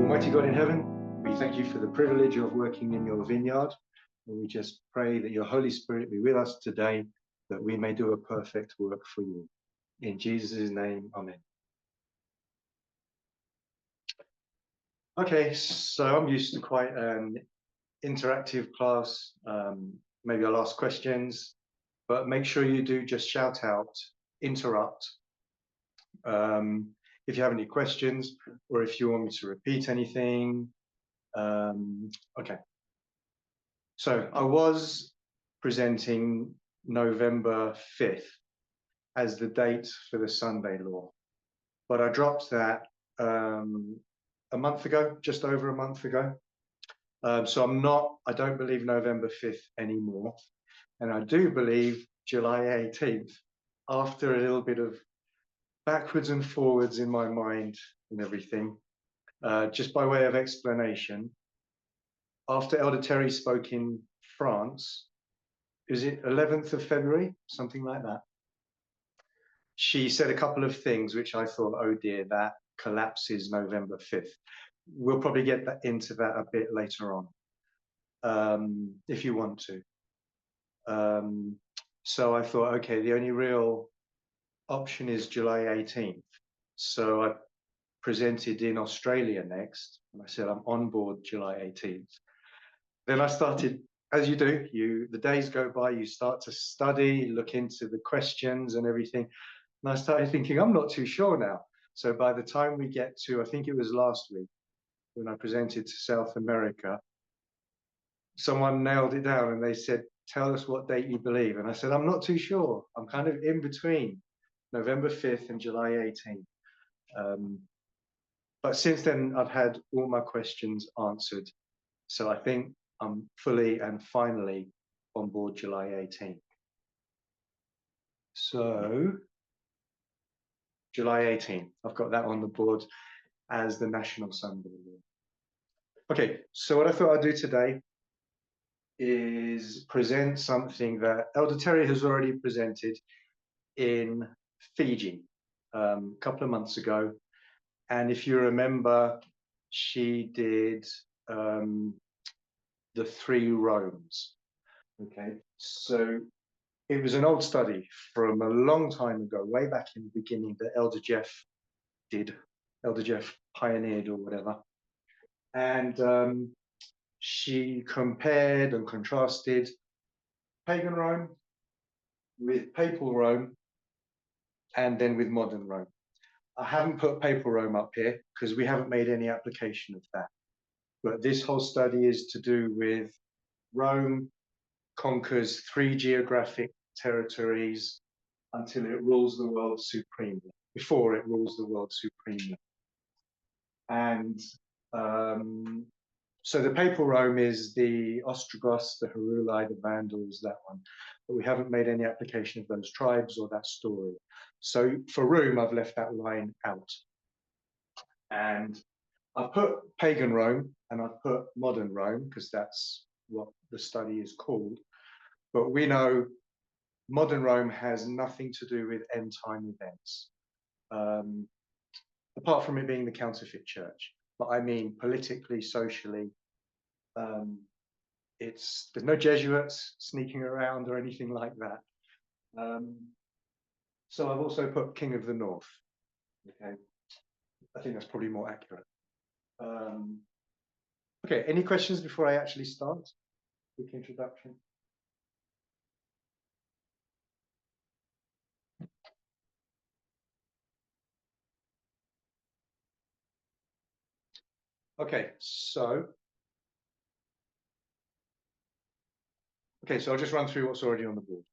Almighty God in heaven, we thank you for the privilege of working in your vineyard. And we just pray that your Holy Spirit be with us today, that we may do a perfect work for you. In Jesus' name, amen. Okay, so I'm used to quite an interactive class. Maybe I'll ask questions, but make sure you do just shout out, interrupt. If you have any questions or if you want me to repeat anything. Okay. So I was presenting November 5th as the date for the Sunday law, but I dropped that a month ago, just over a month ago. So I don't believe November 5th anymore. And I do believe July 18th, after a little bit of backwards and forwards in my mind and everything. Just by way of explanation, after Elder Terry spoke in France, is it 11th of February, something like that? She said a couple of things which I thought, oh dear, that collapses November 5th. We'll probably get into that a bit later on, if you want to. So I thought, okay, the only real option is July 18th. So I presented in Australia next, and I said I'm on board July 18th. Then I started, as you do, the days go by, you start to study, look into the questions and everything. And I started thinking, I'm not too sure now. So by the time we get to, I think it was last week, when I presented to South America, someone nailed it down and they said, tell us what date you believe. And I said, I'm not too sure. I'm kind of in between November 5th and July 18th. But since then, I've had all my questions answered. So I think I'm fully and finally on board July 18th. So July 18th, I've got that on the board as the National Sunday Law. Okay, so what I thought I'd do today is present something that Elder Terry has already presented in Fiji a couple of months ago. And if you remember, she did the 3 Romes. Okay, so it was an old study from a long time ago, way back in the beginning, that Elder Jeff did. Elder Jeff pioneered or whatever. And she compared and contrasted pagan Rome with papal Rome and then with modern Rome. I haven't put papal Rome up here because we haven't made any application of that. But this whole study is to do with Rome conquers 3 geographic territories until it rules the world supremely, before it rules the world supremely. And so the papal Rome is the Ostrogoths, the Heruli, the Vandals, that one. But we haven't made any application of those tribes or that story. So for Rome, I've left that line out. And I've put pagan Rome and I've put modern Rome because that's what the study is called. But we know modern Rome has nothing to do with end time events, apart from it being the counterfeit church. But I mean politically, socially, there's no Jesuits sneaking around or anything like that. So I've also put King of the North. Okay, I think that's probably more accurate. Okay, any questions before I actually start? Quick introduction. Okay, so I'll just run through what's already on the board.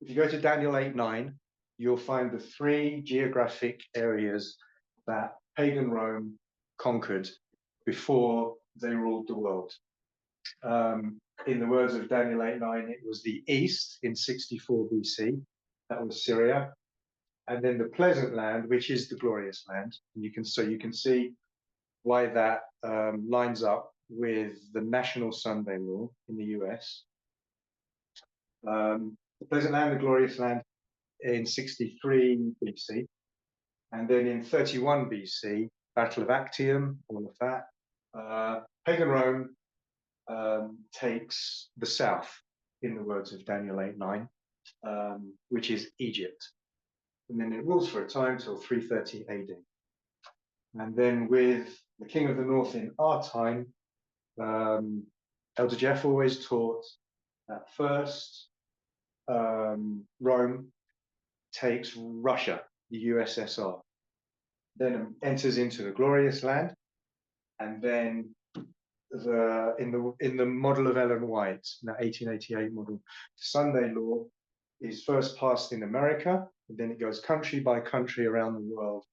If you go to Daniel 8:9, you'll find the 3 geographic areas that pagan Rome conquered before they ruled the world. In the words of Daniel 8:9, it was the east in 64 BC, that was Syria, and then the pleasant land, which is the glorious land. And you can see why that lines up with the National Sunday Law in the US. The pleasant land, the glorious land in 63 BC. And then in 31 BC, Battle of Actium, all of that. Pagan Rome takes the south, in the words of Daniel 8:9, which is Egypt. And then it rules for a time till 330 AD. And then with the king of the north in our time, Elder Jeff always taught that first Rome takes Russia, the USSR, then enters into the glorious land, and then in the model of Ellen White, the 1888 model, the Sunday law is first passed in America, and then it goes country by country around the world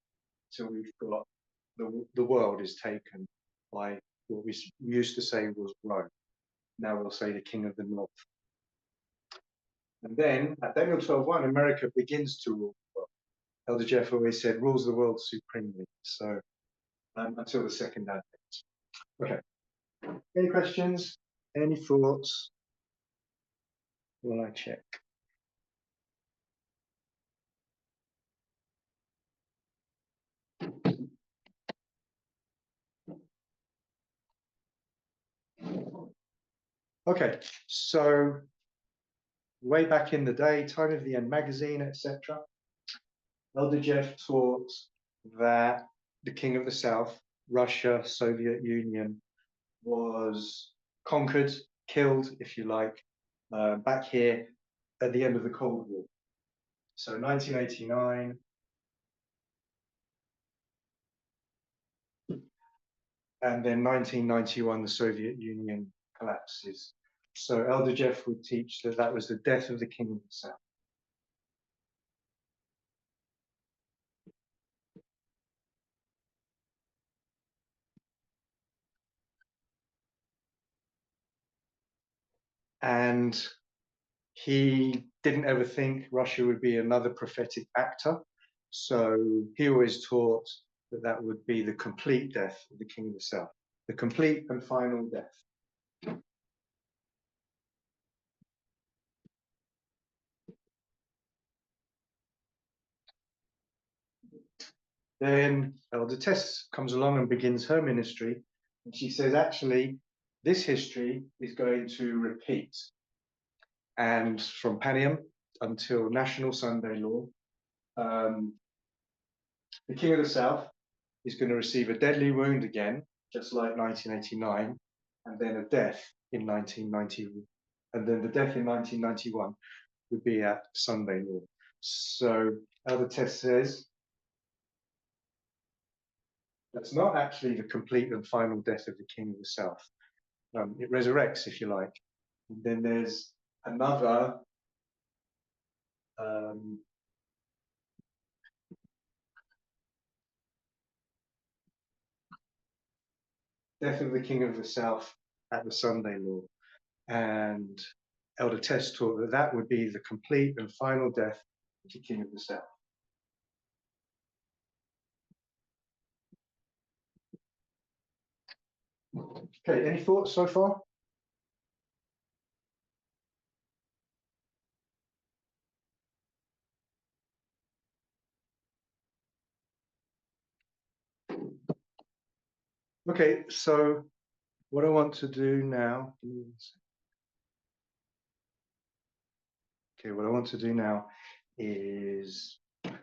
till we've got the world is taken by what we used to say was Rome. Now we'll say the King of the North. And then at Daniel 12:1, America begins to rule the world. Elder Jeff always said, rules the world supremely. So until the second advent. Okay. Any questions? Any thoughts? Will I check? Okay, so way back in the day, Time of the End magazine, etc., Elder Jeff taught that the King of the South, Russia, Soviet Union, was conquered, killed, if you like, back here at the end of the Cold War. So 1989, and then 1991, the Soviet Union collapses. So Elder Jeff would teach that that was the death of the King of the South. And he didn't ever think Russia would be another prophetic actor. So he always taught that that would be the complete death of the King of the South, the complete and final death. Then Elder Tess comes along and begins her ministry. And she says, actually, this history is going to repeat. And from Panium until National Sunday Law, the King of the South is going to receive a deadly wound again, just like 1989, and then a death in 1990, and then the death in 1991 would be at Sunday Law. So Elder Tess says that's not actually the complete and final death of the King of the South. It resurrects, if you like. And then there's another death of the King of the South at the Sunday Law. And Elder Tess taught that that would be the complete and final death of the King of the South. Okay, any thoughts so far? Okay, so what I want to do now is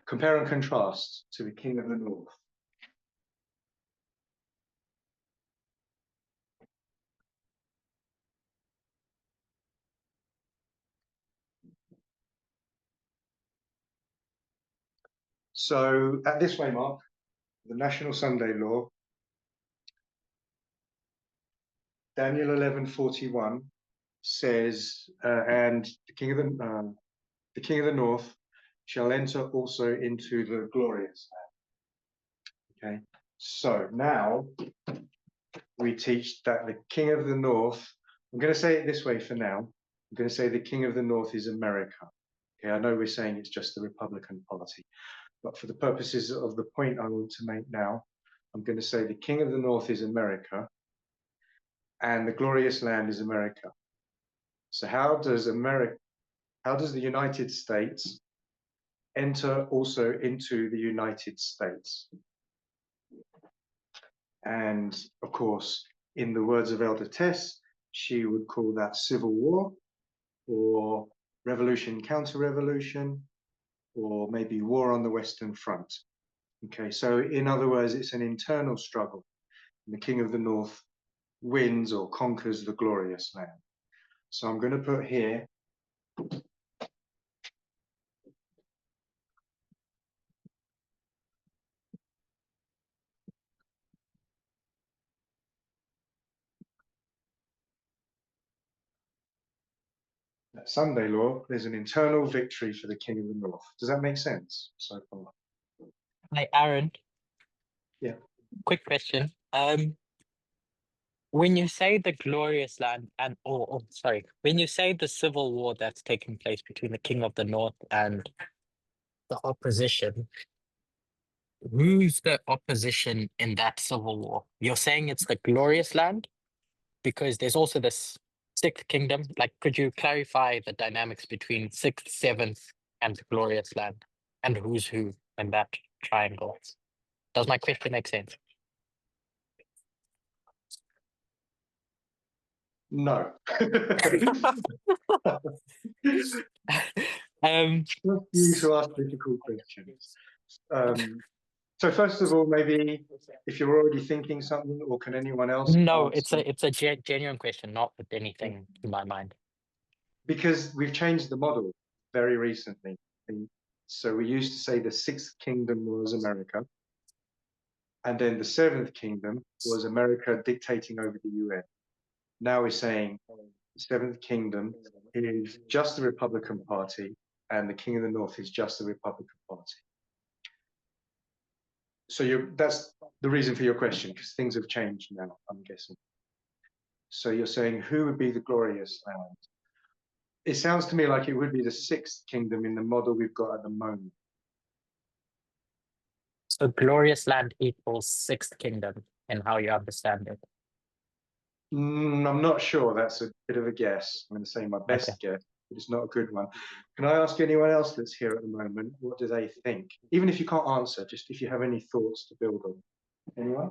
compare and contrast to the King of the North. So at this way, Mark, the National Sunday Law, Daniel 11:41 says, and the King of the North shall enter also into the glorious land. Okay, so now we teach that the King of the North, I'm going to say it this way for now, I'm going to say the King of the North is America. Okay, I know we're saying it's just the Republican Party, but for the purposes of the point I want to make now, I'm going to say the King of the North is America and the glorious land is America. So how does the United States enter also into the United States. And of course, in the words of Elder Tess, she would call that civil war or revolution, counter-revolution, or maybe war on the Western Front. Okay, so in other words, it's an internal struggle. And the King of the North wins or conquers the glorious land. So I'm going to put here that Sunday law, there's an internal victory for the King of the North. Does that make sense so far? Hi, Aaron. Yeah. Quick question. When you say the glorious land and sorry, when you say the civil war that's taking place between the King of the North and the opposition, who's the opposition in that civil war? You're saying it's the glorious land? Because there's also this sixth kingdom. Like, could you clarify the dynamics between sixth, seventh, and the glorious land? And who's who in that triangle? Does my question make sense? No. You to ask difficult questions. So first of all, maybe if you're already thinking something, or can anyone else No, answer? it's a genuine question, not with anything in my mind. Because we've changed the model very recently. And so we used to say the sixth kingdom was America, and then the seventh kingdom was America dictating over the UN. Now we're saying the seventh kingdom is just the Republican Party, and the King of the North is just the Republican Party. So that's the reason for your question, because things have changed now, I'm guessing. So you're saying who would be the glorious land? It sounds to me like it would be the sixth kingdom in the model we've got at the moment. So glorious land equals sixth kingdom in how you understand it. I'm not sure. That's a bit of a guess. I'm going to say my best Okay. guess, but it's not a good one. Can I ask anyone else that's here at the moment, what do they think? Even if you can't answer, just if you have any thoughts to build on. Anyone?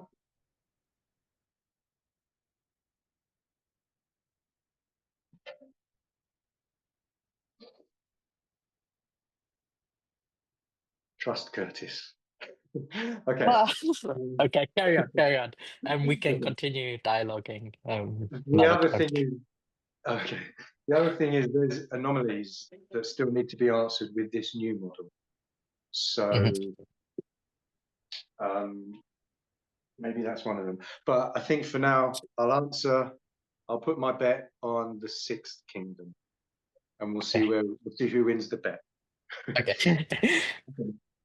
Trust Curtis. Okay. Okay, carry on. And we can continue dialoguing The another other time. thing is, okay. The other thing is there's anomalies that still need to be answered with this new model. So Mhm. um, maybe that's one of them. But I think for now, I'll put my bet on the sixth kingdom, and Okay. we'll see who wins the bet. Okay.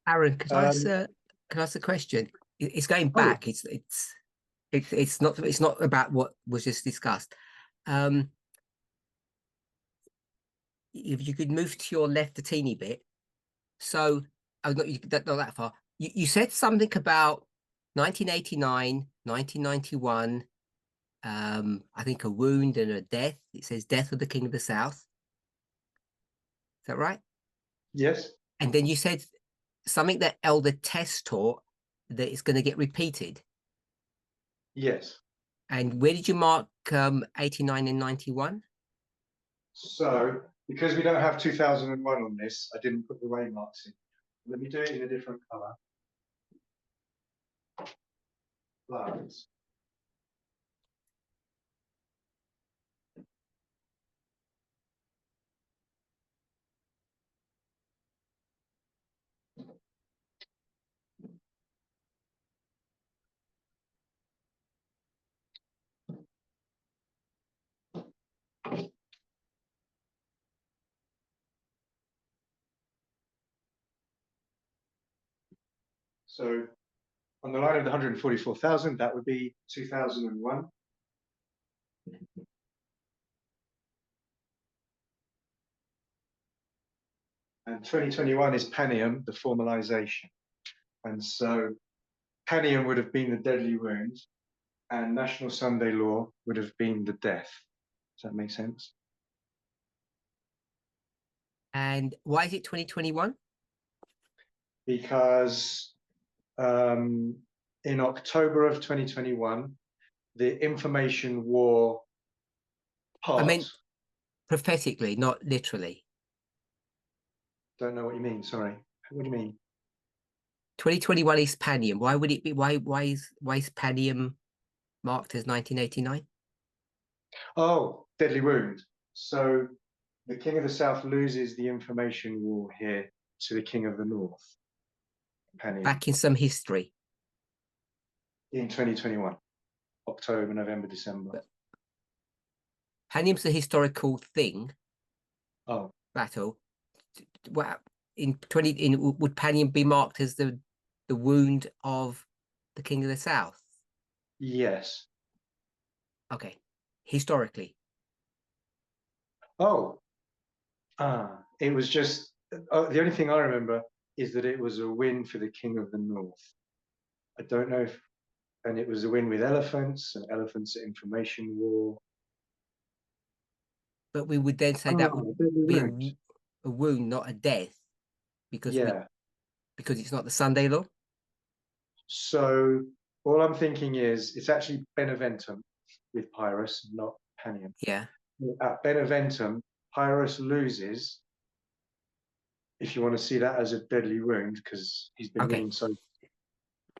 Aaron, can I ask Um, a question? It's going oh, back. It's not about what was just discussed. If you could move to your left a teeny bit. So, oh, not that far. You said something about 1989, 1991. I think a wound and a death. It says death of the King of the South. Is that right? yes. And then you said something that Elder Tess taught that it's going to get repeated. Yes. And where did you mark 89 and 91? So, because we don't have 2001 on this, I didn't put the waymarks in. Let me do it in a different color. Flowers. So, on the line of the 144,000, that would be 2001. And 2021 is Panium, the formalization. And so Panium would have been the deadly wound, and National Sunday Law would have been the death. Does that make sense? And why is it 2021? because in October of 2021, the information war part. I meant prophetically, not literally. Don't know what you mean. Sorry. What do you mean? 2021 is Panium. Why would it be? Why is Panium marked as 1989? Oh, deadly wound. So the King of the South loses the information war here to the King of the North, Panium, Back in some history. in 2021, October, November, December. But Panium's a historical thing, Oh, battle. Well, would Panium be marked as the wound of the King of the South? yes. Okay, historically. Oh, it was just the only thing I remember is that it was a win for the King of the North. I don't know if, and it was a win with elephants and elephants at information war. But we would then say that would deadly be wound. a wound, not a death, because Yeah. because it's not the Sunday law. So all I'm thinking is it's actually Beneventum with Pyrrhus, not Panium. Yeah. At Beneventum, Pyrrhus loses, if you want to see that as a deadly wound, because he's been Okay. winning so.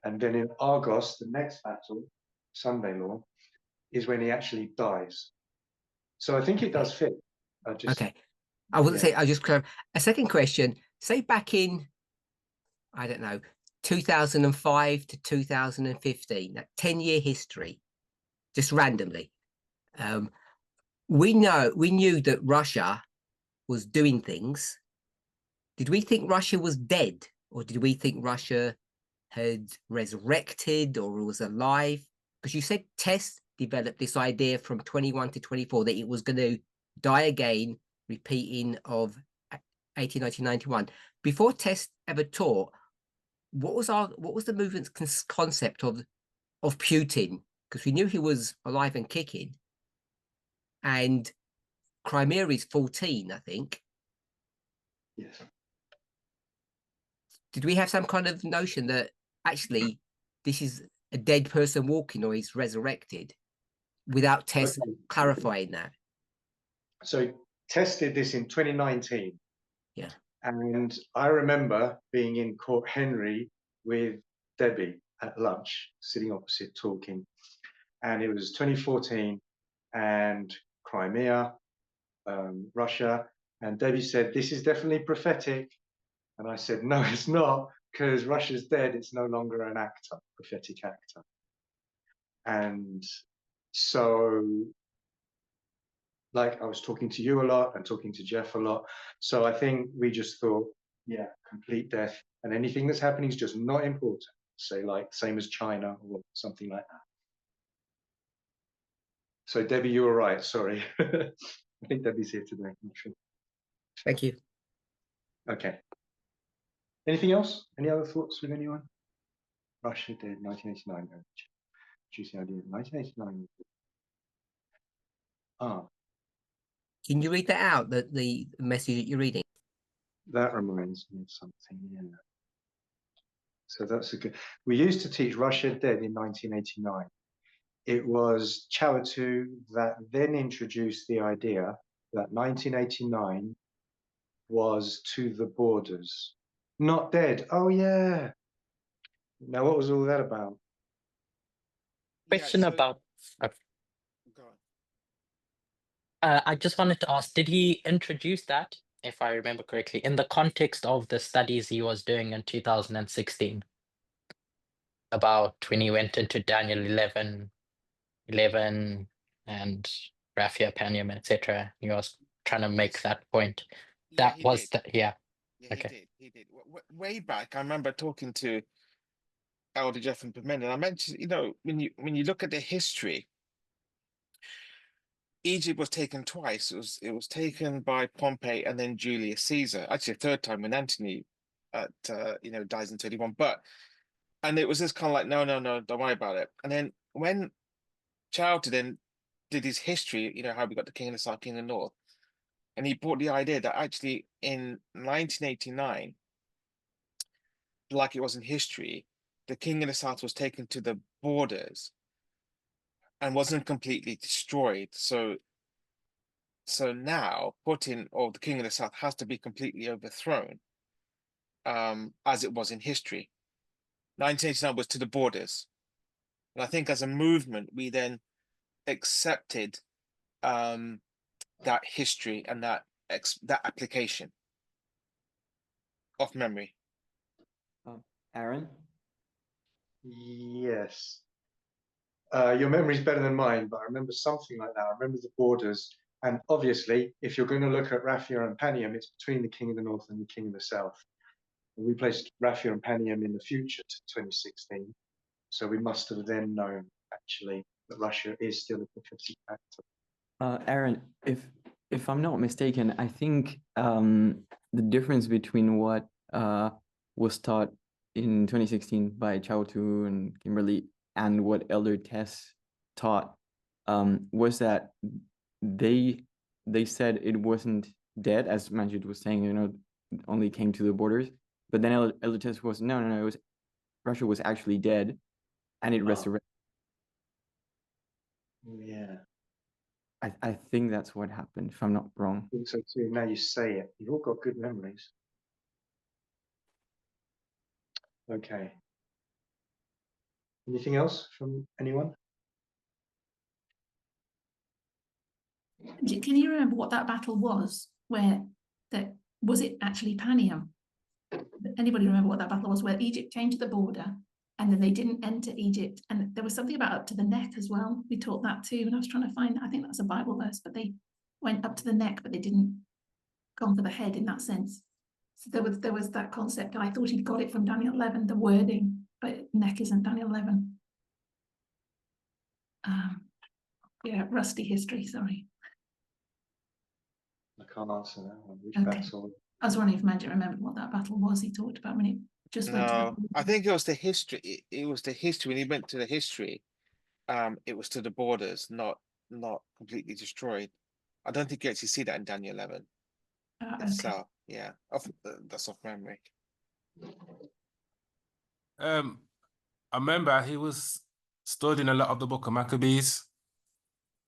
And then in Argos, the next battle, Sunday law, is when he actually dies. So I think it does fit. Okay. I wouldn't yeah. say. I just a second question. Say back in, I don't know, 2005 to 2015, that 10-year history, just randomly. We knew that Russia was doing things. Did we think Russia was dead, or did we think Russia had resurrected or was alive? Because you said Tess developed this idea from 21 to 24 that it was going to die again, repeating of 18, 1991. Before Tess ever taught, what was the movement's concept of Putin? Because we knew he was alive and kicking, and Crimea is 14, I think. Yes. Did we have some kind of notion that actually this is a dead person walking or he's resurrected without Tess clarifying that? So tested this in 2019. Yeah. And I remember being in Court Henry with Debbie at lunch, sitting opposite talking. And it was 2014 and Crimea, Russia. And Debbie said, this is definitely prophetic. And I said, no, it's not, because Russia's dead. It's no longer an actor, prophetic actor. And so, like, I was talking to you a lot and talking to Jeff a lot. So I think we just thought, yeah, complete death. And anything that's happening is just not important. Say, like, same as China or something like that. So, Debbie, you were right. Sorry. I think Debbie's here today. I'm not sure. Thank you. Okay. Anything else? Any other thoughts with anyone? Russia did 1989. Juicy idea. 1989. Ah, Can you read that out? The message that you're reading. that reminds me of something. Yeah. So that's a good. We used to teach Russia dead in 1989. It was Chawatu that then introduced the idea that 1989 was to the borders, not dead. Oh yeah. Now what was all that about? Question about. Go on. I just wanted to ask, did he introduce that, if I remember correctly, in the context of the studies he was doing in 2016 about when he went into Daniel 11 and Raphia, Panium, etc. He was trying to make that point. Yeah, That he was did. yeah. Yeah, Okay. he did. Way back, I remember talking to Elder Jeff and Pimenda, and I mentioned, when you look at the history, Egypt was taken twice. It was taken by Pompey and then Julius Caesar. Actually, a third time when Antony, dies in 31. And it was just kind of like, no, don't worry about it. And then when Chowder then did his history, how we got the King of the South, King of the North, and he brought the idea that actually in 1989, like it was in history, the king of the south was taken to the borders and wasn't completely destroyed. So now Putin, or the king of the south, has to be completely overthrown, as it was in history. 1989 was to the borders. And I think as a movement, we then accepted that history and that application of memory. Aaron? Yes. Your memory's better than mine, but I remember something like that. I remember the borders. And obviously, if you're going to look at Raphia and Panium, it's between the King of the North and the King of the South. And we placed Raphia and Panium in the future to 2016. So we must have then known, actually, that Russia is still a prophetic factor. Aaron, if I'm not mistaken, I think the difference between what was taught in 2016 by Chao Tu and Kimberly and what Elder Tess taught was that they said it wasn't dead, as Manjit was saying, you know, it only came to the borders. But then Elder Tess was no, it was Russia was actually dead, and it resurrected. Yeah. I think that's what happened, if I'm not wrong. I think so too. Now you say it. You've all got good memories. Okay. Anything else from anyone? Can you remember what that battle was? Where that was it actually Panium? Anybody remember what that battle was? Where Egypt came to the border and then they didn't enter Egypt, and there was something about up to the neck as well. We taught that too, and I was trying to find that. I think that's a Bible verse, but they went up to the neck, but they didn't conquer the head in that sense. So there was that concept. I thought he'd got it from Daniel 11, the wording, but neck isn't Daniel 11. Yeah, rusty history. Sorry. I can't answer that one. Which Okay. battle? I was wondering if Magic remembered what that battle was he talked about when it just went to No, the I think it was the history. It was the history. When he went to the history, it was to the borders, not completely destroyed. I don't think you actually see that in Daniel 11 okay. itself. Yeah, that's off memory. I remember he was studying a lot of the book of Maccabees,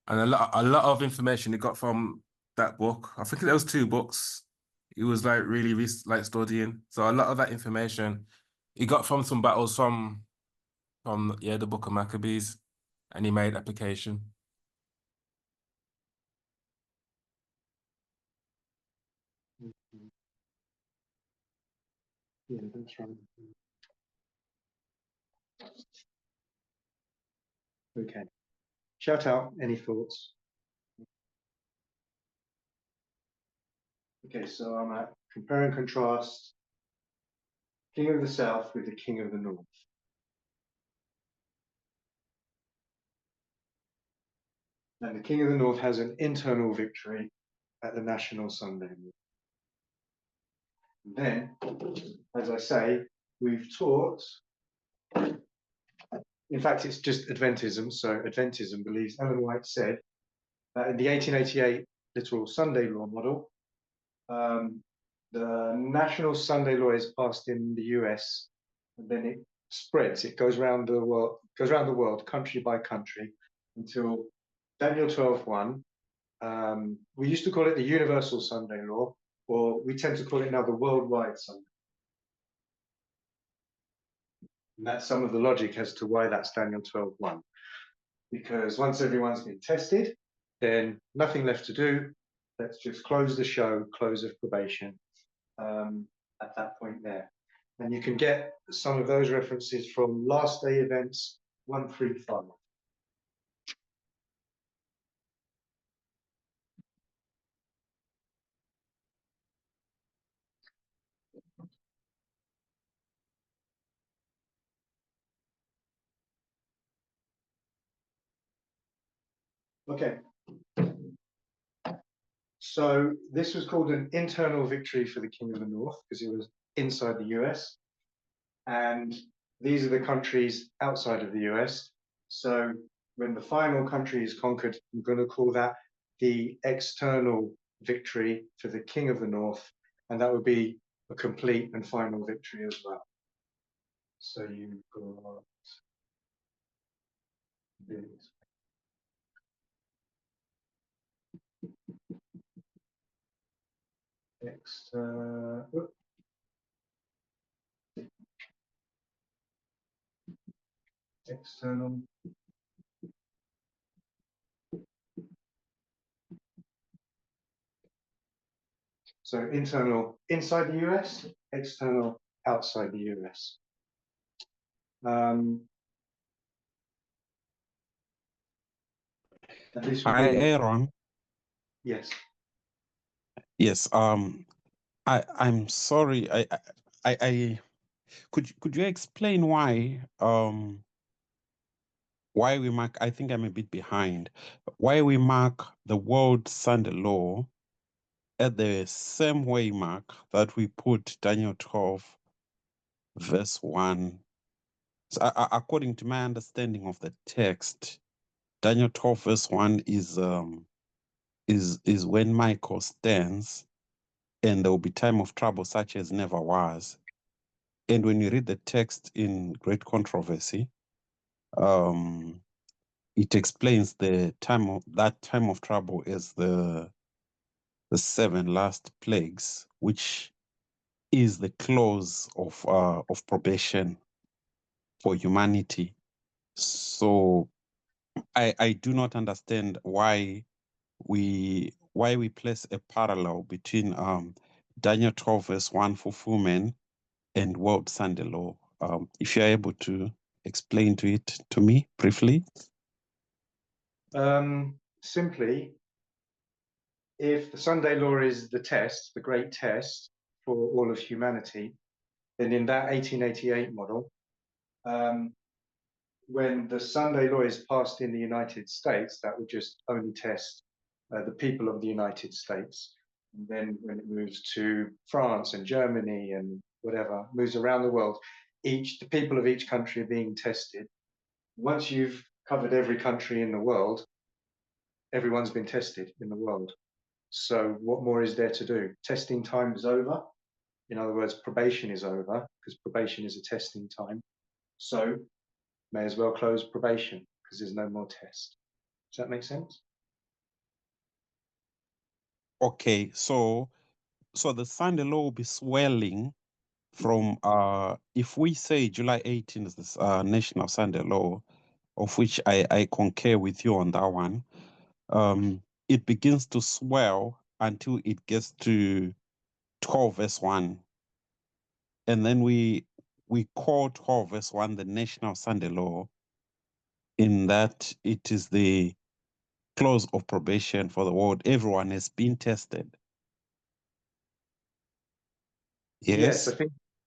and a lot of information he got from that book. I think there was 2 books. He was like really like studying. So a lot of that information he got from some battles from the book of Maccabees, and he made application. Yeah, that's right. Okay. Shout out. Any thoughts? Okay, so I'm at compare and contrast King of the South with the King of the North. And the King of the North has an internal victory at the National Sunday. And then, as I say, we've taught, in fact, it's just Adventism. So Adventism believes, Ellen White said, that in the 1888 literal Sunday law model, the national Sunday law is passed in the US, and then it spreads. It goes around the world, country by country, until Daniel 12:1. We used to call it the Universal Sunday Law, or we tend to call it now the Worldwide Sunday. And that's some of the logic as to why that's Daniel 12:1. Because once everyone's been tested, then nothing left to do. Let's just close the show, close of probation at that point there. And you can get some of those references from Last Day Events 135. Okay. So this was called an internal victory for the King of the North because it was inside the US. And these are the countries outside of the US. So when the final country is conquered, I'm going to call that the external victory for the King of the North. And that would be a complete and final victory as well. So you've got this. External. So internal inside the US, external outside the US. And this would Hi, be, Aaron. yes. Yes. I'm sorry. I could you explain why we mark? I think I'm a bit behind. Why we mark the World Sunday Law at the same way mark that we put Daniel 12, verse 1. So, according to my understanding of the text, Daniel 12, verse 1 is when Michael stands, and there will be time of trouble such as never was. And when you read the text in Great Controversy, it explains that time of trouble as the 7 last plagues, which is the close of probation for humanity. So I do not understand why we place a parallel between Daniel 12 verse 1 fulfillment and World Sunday Law. If you're able to explain to me briefly. Simply, if the Sunday Law is the test, the great test for all of humanity, then in that 1888 model, when the Sunday Law is passed in the United States, that would just only test the people of the United States. And then when it moves to France and Germany and whatever, moves around the world, the people of each country are being tested. Once you've covered every country in the world, everyone's been tested in the world. So what more is there to do? Testing time is over. In other words, probation is over, because probation is a testing time. So may as well close probation because there's no more test. Does that make sense? Okay, so the Sunday Law will be swelling from if we say July 18th is this National Sunday Law, of which I concur with you on that one. It begins to swell until it gets to 12 verse 1. And then we call 12 verse 1 the National Sunday Law, in that it is the close of probation for the world. Everyone has been tested. Yes.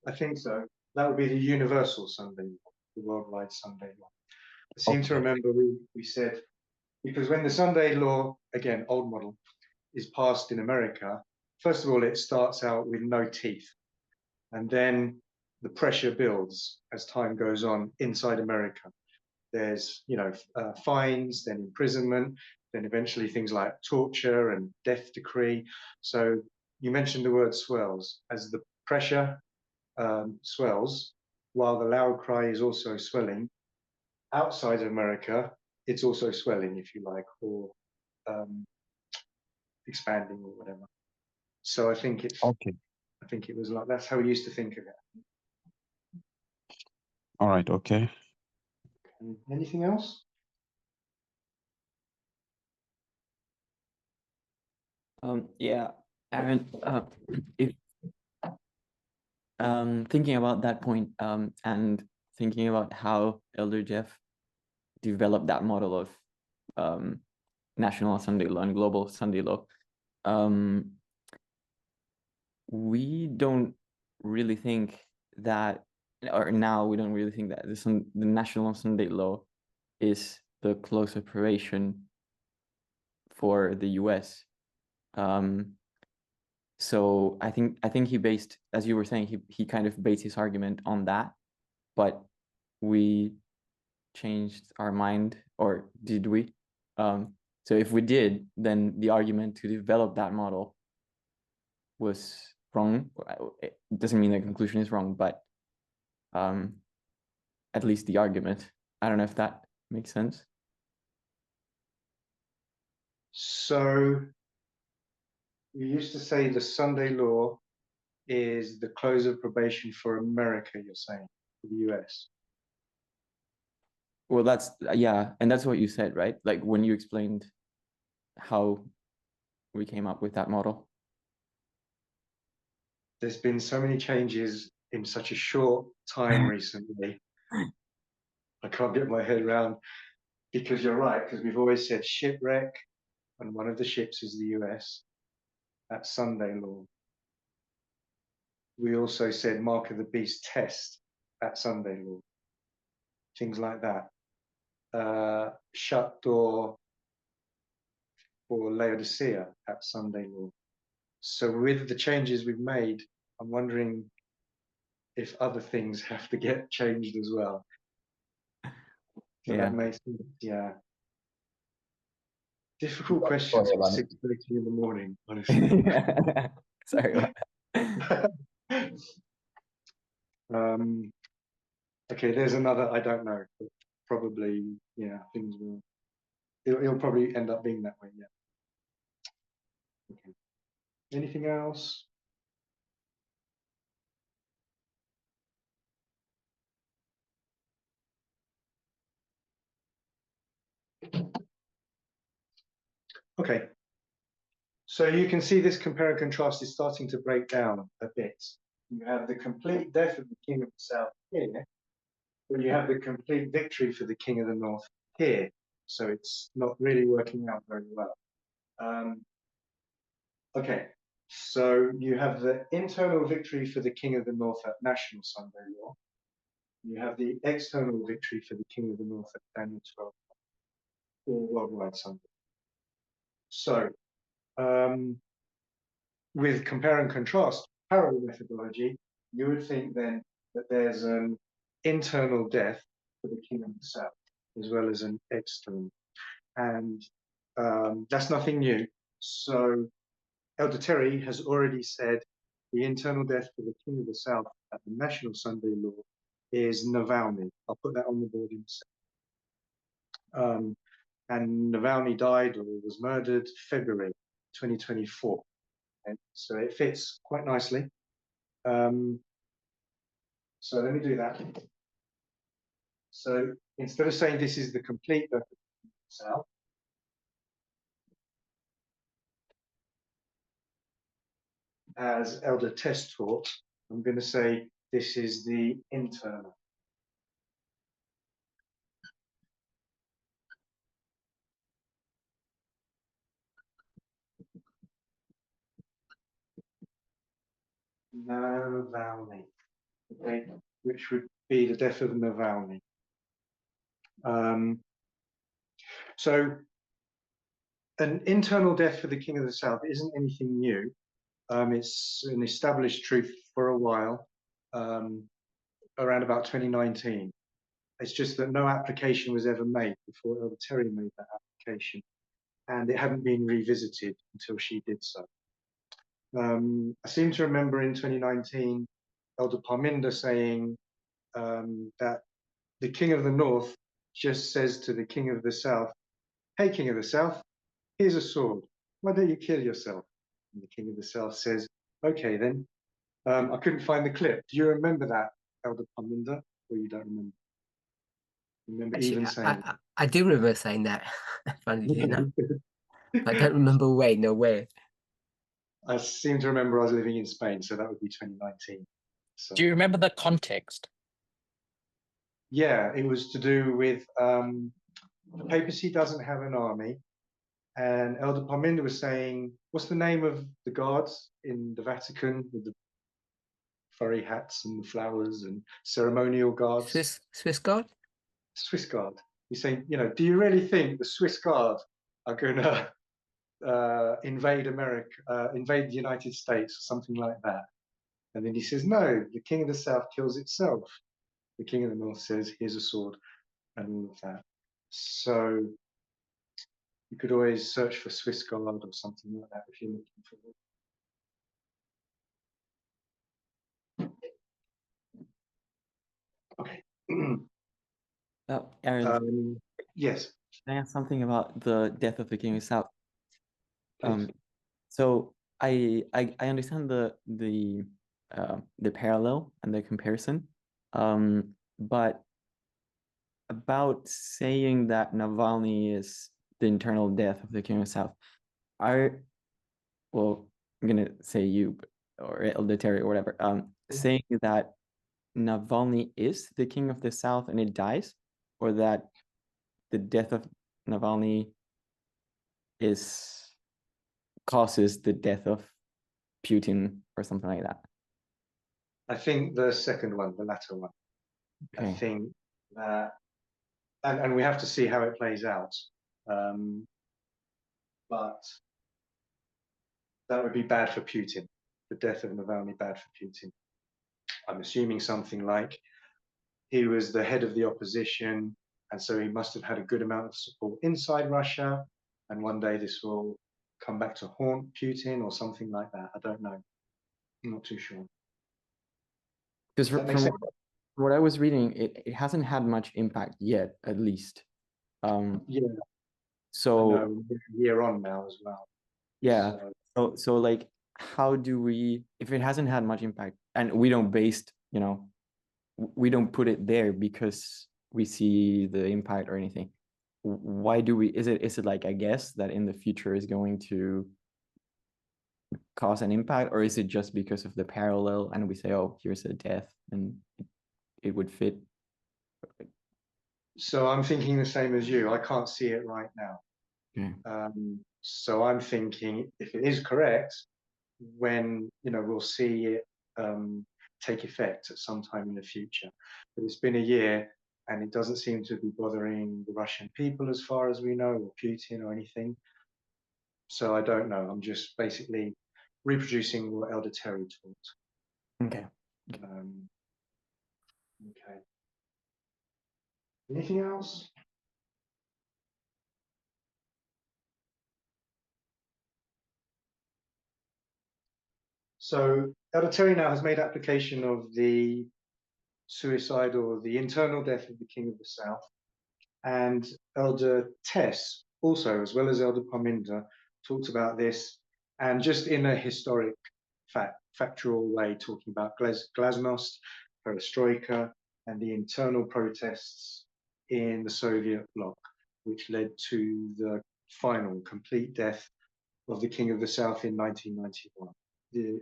I think so. That would be the universal Sunday law, the worldwide Sunday law. I seem to remember we said, because when the Sunday law, again, old model, is passed in America, first of all, it starts out with no teeth. And then the pressure builds as time goes on inside America. There's, fines, then imprisonment, then eventually things like torture and death decree. So you mentioned the word swells. As the pressure swells, while the loud cry is also swelling, outside of America, it's also swelling, if you like, or expanding or whatever. So I think it's Okay. I think it was like that's how we used to think of it. All right. Okay. Anything else? Yeah, Aaron, if thinking about that point, and thinking about how Elder Jeff developed that model of national Sunday law and global Sunday law, we don't really think that, or now we don't really think that the national Sunday law is the close operation for the US. So I think he based, as you were saying, he kind of based his argument on that, but we changed our mind, or did we? So if we did, then the argument to develop that model was wrong. It doesn't mean the conclusion is wrong, but at least the argument. I don't know if that makes sense. So you used to say the Sunday law is the close of probation for America, you're saying, for the US. Well, that's yeah, and that's what you said, right? Like when you explained how we came up with that model. There's been so many changes in such a short time recently. I can't get my head around, because you're right, because we've always said shipwreck, and one of the ships is the US. That's Sunday law. We also said mark of the beast test at Sunday law. Things like that. Shut door for Laodicea at Sunday law. So with the changes we've made, I'm wondering if other things have to get changed as well. So Yeah. that makes sense, yeah. Difficult Sorry questions at about it. 6:30 in the morning, honestly. Sorry about that. Okay, there's another, I don't know, but probably, yeah, things will, it'll probably end up being that way, yeah. Okay. Anything else? Okay. So you can see this compare and contrast is starting to break down a bit. You have the complete death of the king of the south here, but you have the complete victory for the king of the north here. So it's not really working out very well. Okay, so you have the internal victory for the king of the north at National Sunday Law. You have the external victory for the king of the north at Daniel 12 or worldwide Sunday. So with compare and contrast parallel methodology, you would think then that there's an internal death for the king of the south as well as an external, and that's nothing new. So Elder Terry has already said the internal death for the king of the south at the National Sunday Law is Navalny. I'll put that on the board in a second. And Navalny died or was murdered February 2024. And so it fits quite nicely. So let me do that. So instead of saying this is the complete death of the south, as Elder Test taught, I'm going to say this is the internal. Navalny, okay, which would be the death of Navalny. So an internal death for the King of the South isn't anything new. It's an established truth for a while, around about 2019. It's just that no application was ever made before Elder Terry made that application, and it hadn't been revisited until she did so. I seem to remember in 2019, Elder Parminder saying that the King of the North just says to the King of the South, "Hey, King of the South, here's a sword. Why don't you kill yourself?" And the King of the South says, "Okay, then." I couldn't find the clip. Do you remember that, Elder Parminder, or you don't remember? Remember Actually, even saying I do remember saying that, funnily enough. it? I don't remember where. I seem to remember I was living in Spain, so that would be 2019. So Do you remember the context? yeah, it was to do with the papacy doesn't have an army, and Elder Parminder was saying, what's the name of the guards in the Vatican with the furry hats and the flowers and ceremonial guards? Swiss guard? Swiss guard. He's saying, do you really think the Swiss guard are going to invade America, invade the United States, or something like that? And then he says, no, the King of the South kills itself. The King of the North says, here's a sword, and all of that. So you could always search for Swiss guard or something like that if you're looking for it. Okay. Aaron, Yes, can I ask something about the death of the King of the South? please. So I understand the parallel and the comparison, but about saying that Navalny is the internal death of the King of the South, well, I'm gonna say you or Elder or whatever, saying that Navalny is the King of the South and it dies, or that the death of Navalny causes the death of Putin or something like that. I think the second one, the latter one. I Okay. think that, and we have to see how it plays out. But that would be bad for Putin. The death of Navalny, bad for Putin. I'm assuming something like he was the head of the opposition, and so he must have had a good amount of support inside Russia, and one day this will come back to haunt Putin or something like that. I don't know. I'm not too sure. Because That makes sense. from what I was reading, it hasn't had much impact yet, at least. Yeah, I So know, a year on now as well. yeah, So, so like, how do we, if it hasn't had much impact, and we don't we don't put it there because we see the impact or anything. Why do we? Is it like, I guess, that in the future is going to cause an impact, or is it just because of the parallel and we say, oh, here's a death and it would fit? so I'm thinking the same as you. I can't see it right now. Okay. So I'm thinking if it is correct, when we'll see it take effect at some time in the future. But it's been a year and it doesn't seem to be bothering the Russian people as far as we know, or Putin or anything. So I don't know. I'm just basically reproducing what Elder Terry taught. Okay. Okay. Anything else? So Elder Terry now has made application of the suicide or the internal death of the King of the South. And Elder Tess also, as well as Elder Parminder, talked about this, and just in a historic, factual way, talking about glasnost, perestroika, and the internal protests in the Soviet bloc, which led to the final complete death of the King of the South in 1991, the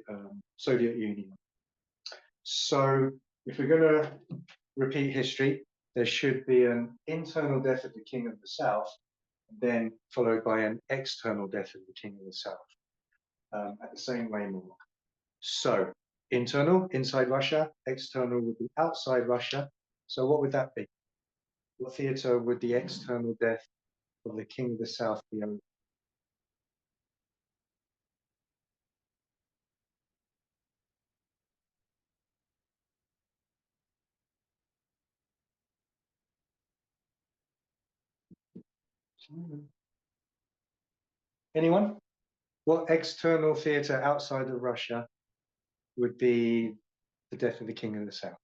Soviet Union. So if we're going to repeat history, there should be an internal death of the King of the South, then followed by an external death of the King of the South at the same way mark. So internal, inside Russia, external would be outside Russia. So what would that be? What theatre would the external death of the King of the South be over? Anyone? What external theatre outside of Russia would be the death of the King of the South?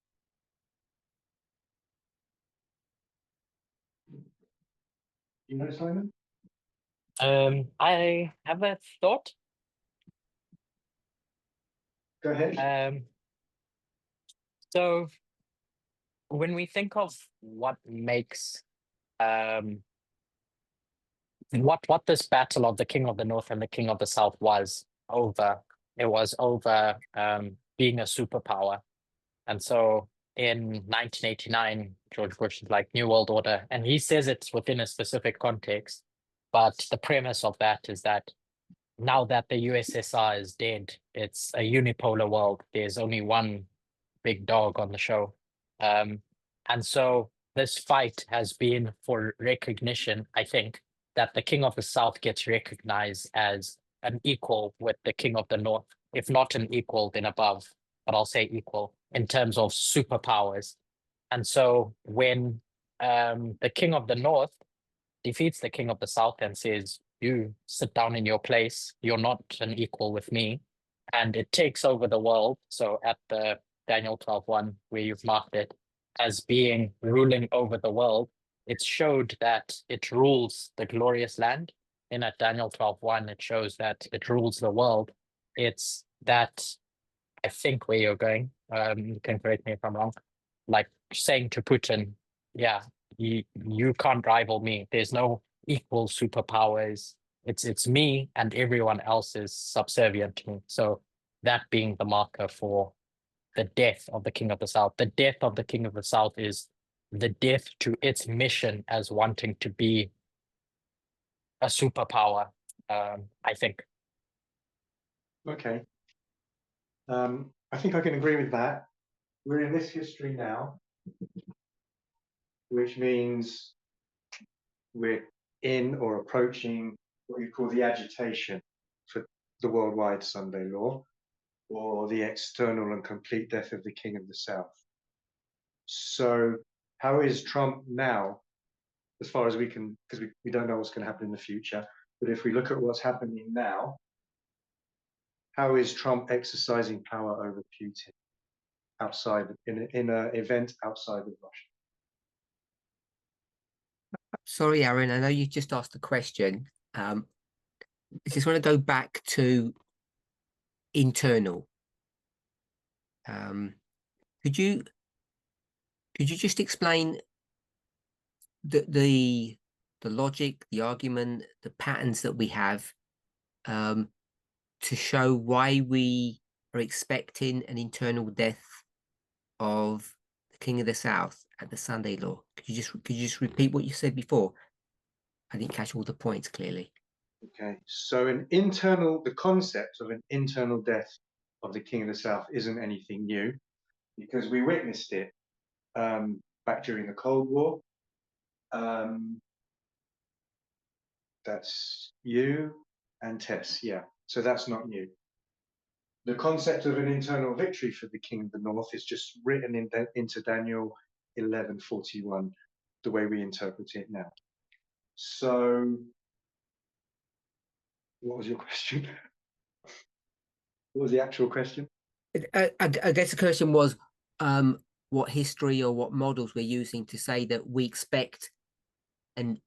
You know, Simon? I have a thought. Go ahead. So when we think of what makes what this battle of the King of the North and the King of the South was over, it was over being a superpower. And so in 1989, George Bush is like New World Order, and he says it's within a specific context. But the premise of that is that now that the USSR is dead, it's a unipolar world. There's only one big dog on the show. And so this fight has been for recognition, I think, that the King of the South gets recognized as an equal with the King of the North, if not an equal, then above, but I'll say equal in terms of superpowers. And so when the King of the North defeats the King of the South and says, you sit down in your place, you're not an equal with me, and it takes over the world. So at the Daniel 12:1, where you've marked it, as being ruling over the world, it showed that it rules the glorious land. In at Daniel 12:1, it shows that it rules the world. It's that, I think, where you're going. You can correct me if I'm wrong. Like saying to Putin, yeah, you can't rival me. There's no equal superpowers. It's me and everyone else is subservient to me. So that being the marker for the death of the King of the South. The death of the King of the South is the death to its mission as wanting to be a superpower, I think. Okay. I think I can agree with that. We're in this history now, which means we're in or approaching what you call the agitation for the worldwide Sunday law, or the external and complete death of the King of the South. So how is Trump now, as far as we can, because we don't know what's going to happen in the future, but if we look at what's happening now, how is Trump exercising power over Putin outside, in an event outside of Russia? Sorry, Aaron, I know you just asked the question. I just want to go back to internal. Could you just explain the logic, the argument, the patterns that we have to show why we are expecting an internal death of the King of the South at the Sunday law? Could you just repeat what you said before? I didn't catch all the points clearly. Okay, so the concept of an internal death of the King of the South isn't anything new, because we witnessed it back during the Cold War. That's you and Tess, yeah. So that's not new. The concept of an internal victory for the King of the North is just written into Daniel 11:41, the way we interpret it now. So, what was your question? What was the actual question? I guess the question was what history or what models we're using to say that we expect an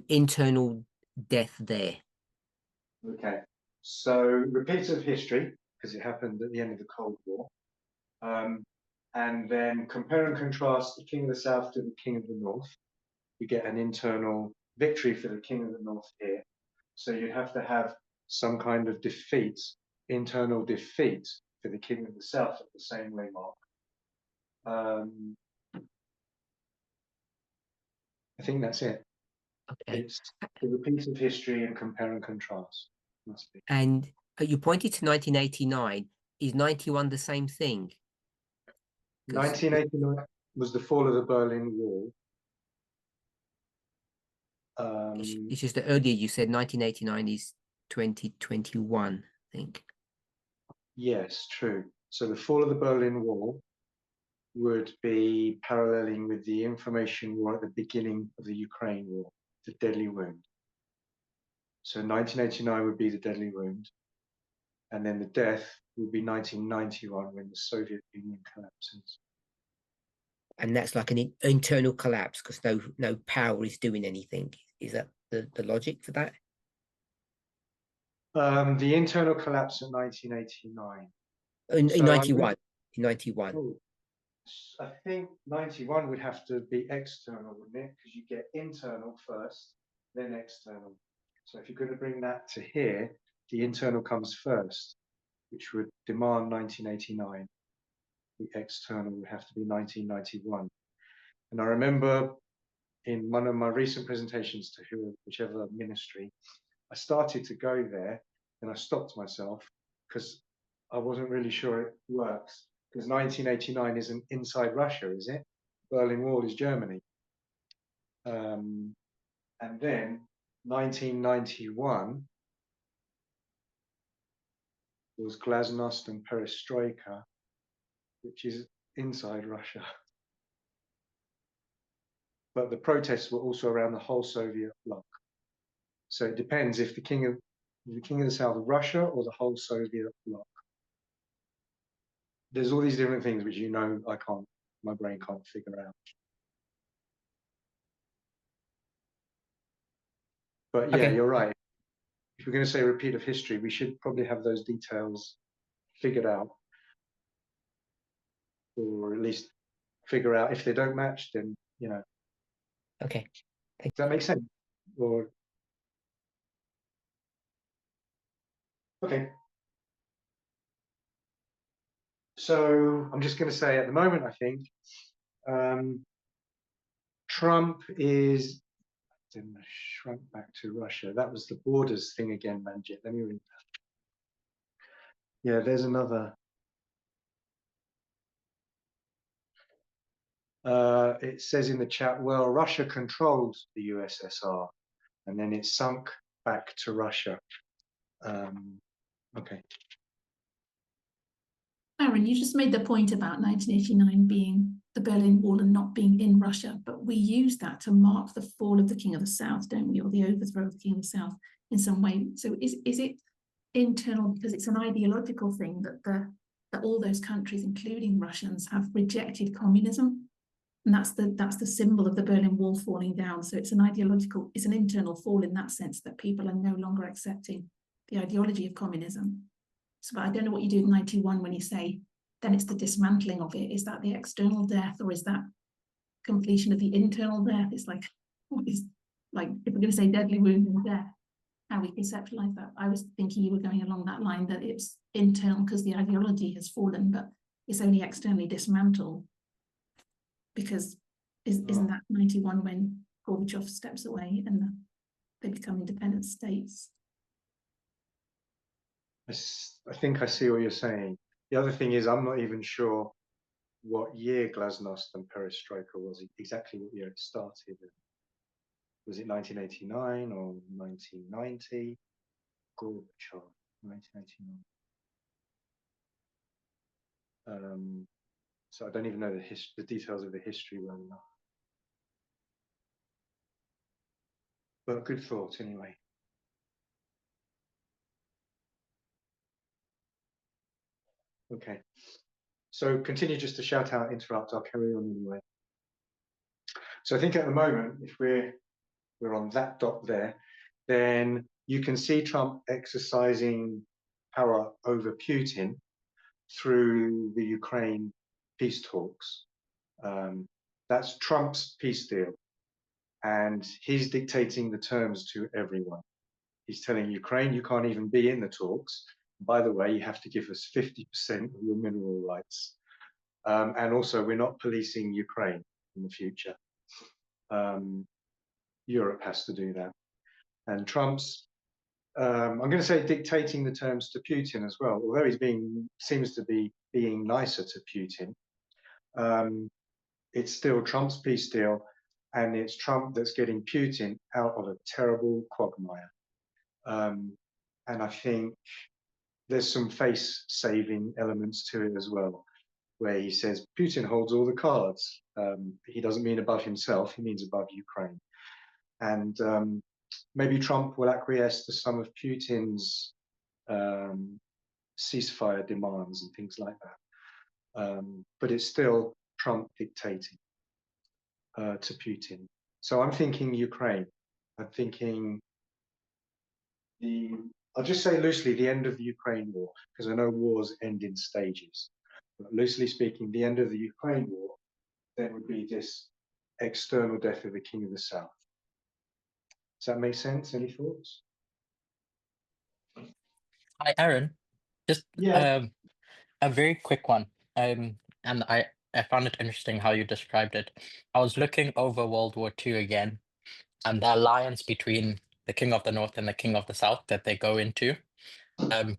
internal death there. Okay, so repeat of history, because it happened at the end of the Cold War, and then compare and contrast the King of the South to the King of the North. You get an internal victory for the King of the North here. So you have to have some kind of defeat, internal defeat for the King of the South at the same way, Mark. I think that's it. Okay. It's the repeat of history and compare and contrast. Must be. And you pointed to 1989. Is 91 the same thing? 1989 was the fall of the Berlin Wall. It's just that earlier you said 1989 is 2021, I think. Yes, true. So the fall of the Berlin Wall would be paralleling with the information war at the beginning of the Ukraine war, the deadly wound. So 1989 would be the deadly wound. And then the death would be 1991 when the Soviet Union collapses. And that's like an internal collapse because no power is doing anything. Is that the logic for that? The internal collapse in 1989. In 91. In 91. Oh, I think 91 would have to be external, wouldn't it? Because you get internal first, then external. So if you're going to bring that to here, the internal comes first, which would demand 1989. The external would have to be 1991. And I remember in one of my recent presentations to whichever ministry, I started to go there and I stopped myself because I wasn't really sure it works. Because 1989 isn't inside Russia, is it? Berlin Wall is Germany. And then 1991 was Glasnost and Perestroika, which is inside Russia. But the protests were also around the whole Soviet bloc. So it depends if the King of the South of Russia or the whole Soviet bloc. There's all these different things which I can't my brain can't figure out. But yeah, Okay. you're right. If we're going to say repeat of history, we should probably have those details figured out, or at least figure out if they don't match, then, you know. Okay. Does that make sense? Or okay. So I'm just going to say at the moment, I think Trump is shrunk back to Russia. That was the borders thing again, Manjit. Let me read that. Yeah, there's another. It says in the chat, well, Russia controlled the USSR and then it sunk back to Russia. Okay. Aaron, you just made the point about 1989 being the Berlin Wall and not being in Russia, but we use that to mark the fall of the King of the South, don't we, or the overthrow of the King of the South in some way. So is it internal because it's an ideological thing that all those countries, including Russians, have rejected communism, and that's the symbol of the Berlin Wall falling down. So it's an internal fall in that sense, that people are no longer accepting the ideology of communism. So, but I don't know what you do with 91 when you say then it's the dismantling of it. Is that the external death, or is that completion of the internal death? It's like, what is, like, if we're going to say deadly wound and death, how we conceptualize that. I was thinking you were going along that line, that it's internal because the ideology has fallen, but it's only externally dismantled because isn't that 91 when Gorbachev steps away and they become independent states? I think I see what you're saying. The other thing is, I'm not even sure what year Glasnost and Perestroika was, exactly what year it started. Was it 1989 or 1990? Gorbachev, 1989. So I don't even know the details of the history well enough. But good thought anyway. Okay. So continue just to shout out, interrupt, I'll carry on anyway. So I think at the moment, if we're on that dot there, then you can see Trump exercising power over Putin through the Ukraine peace talks. That's Trump's peace deal. And he's dictating the terms to everyone. He's telling Ukraine, you can't even be in the talks. By the way, you have to give us 50% of your mineral rights. And also, we're not policing Ukraine in the future. Europe has to do that. And Trump's, I'm going to say, dictating the terms to Putin as well, although seems to be being nicer to Putin. It's still Trump's peace deal, and it's Trump that's getting Putin out of a terrible quagmire. And I think there's some face-saving elements to it as well, where he says Putin holds all the cards. He doesn't mean above himself, he means above Ukraine. And maybe Trump will acquiesce to some of Putin's ceasefire demands and things like that. But it's still Trump dictating to Putin. So I'm thinking Ukraine. I'm thinking I'll just say loosely, the end of the Ukraine war, because I know wars end in stages. But loosely speaking, the end of the Ukraine war then would be this external death of the King of the South. Does that make sense? Any thoughts? Hi, Aaron. Just Yeah. a very quick one. And I found it interesting how you described it. I was looking over World War II again, and the alliance between the King of the North and the King of the South that they go into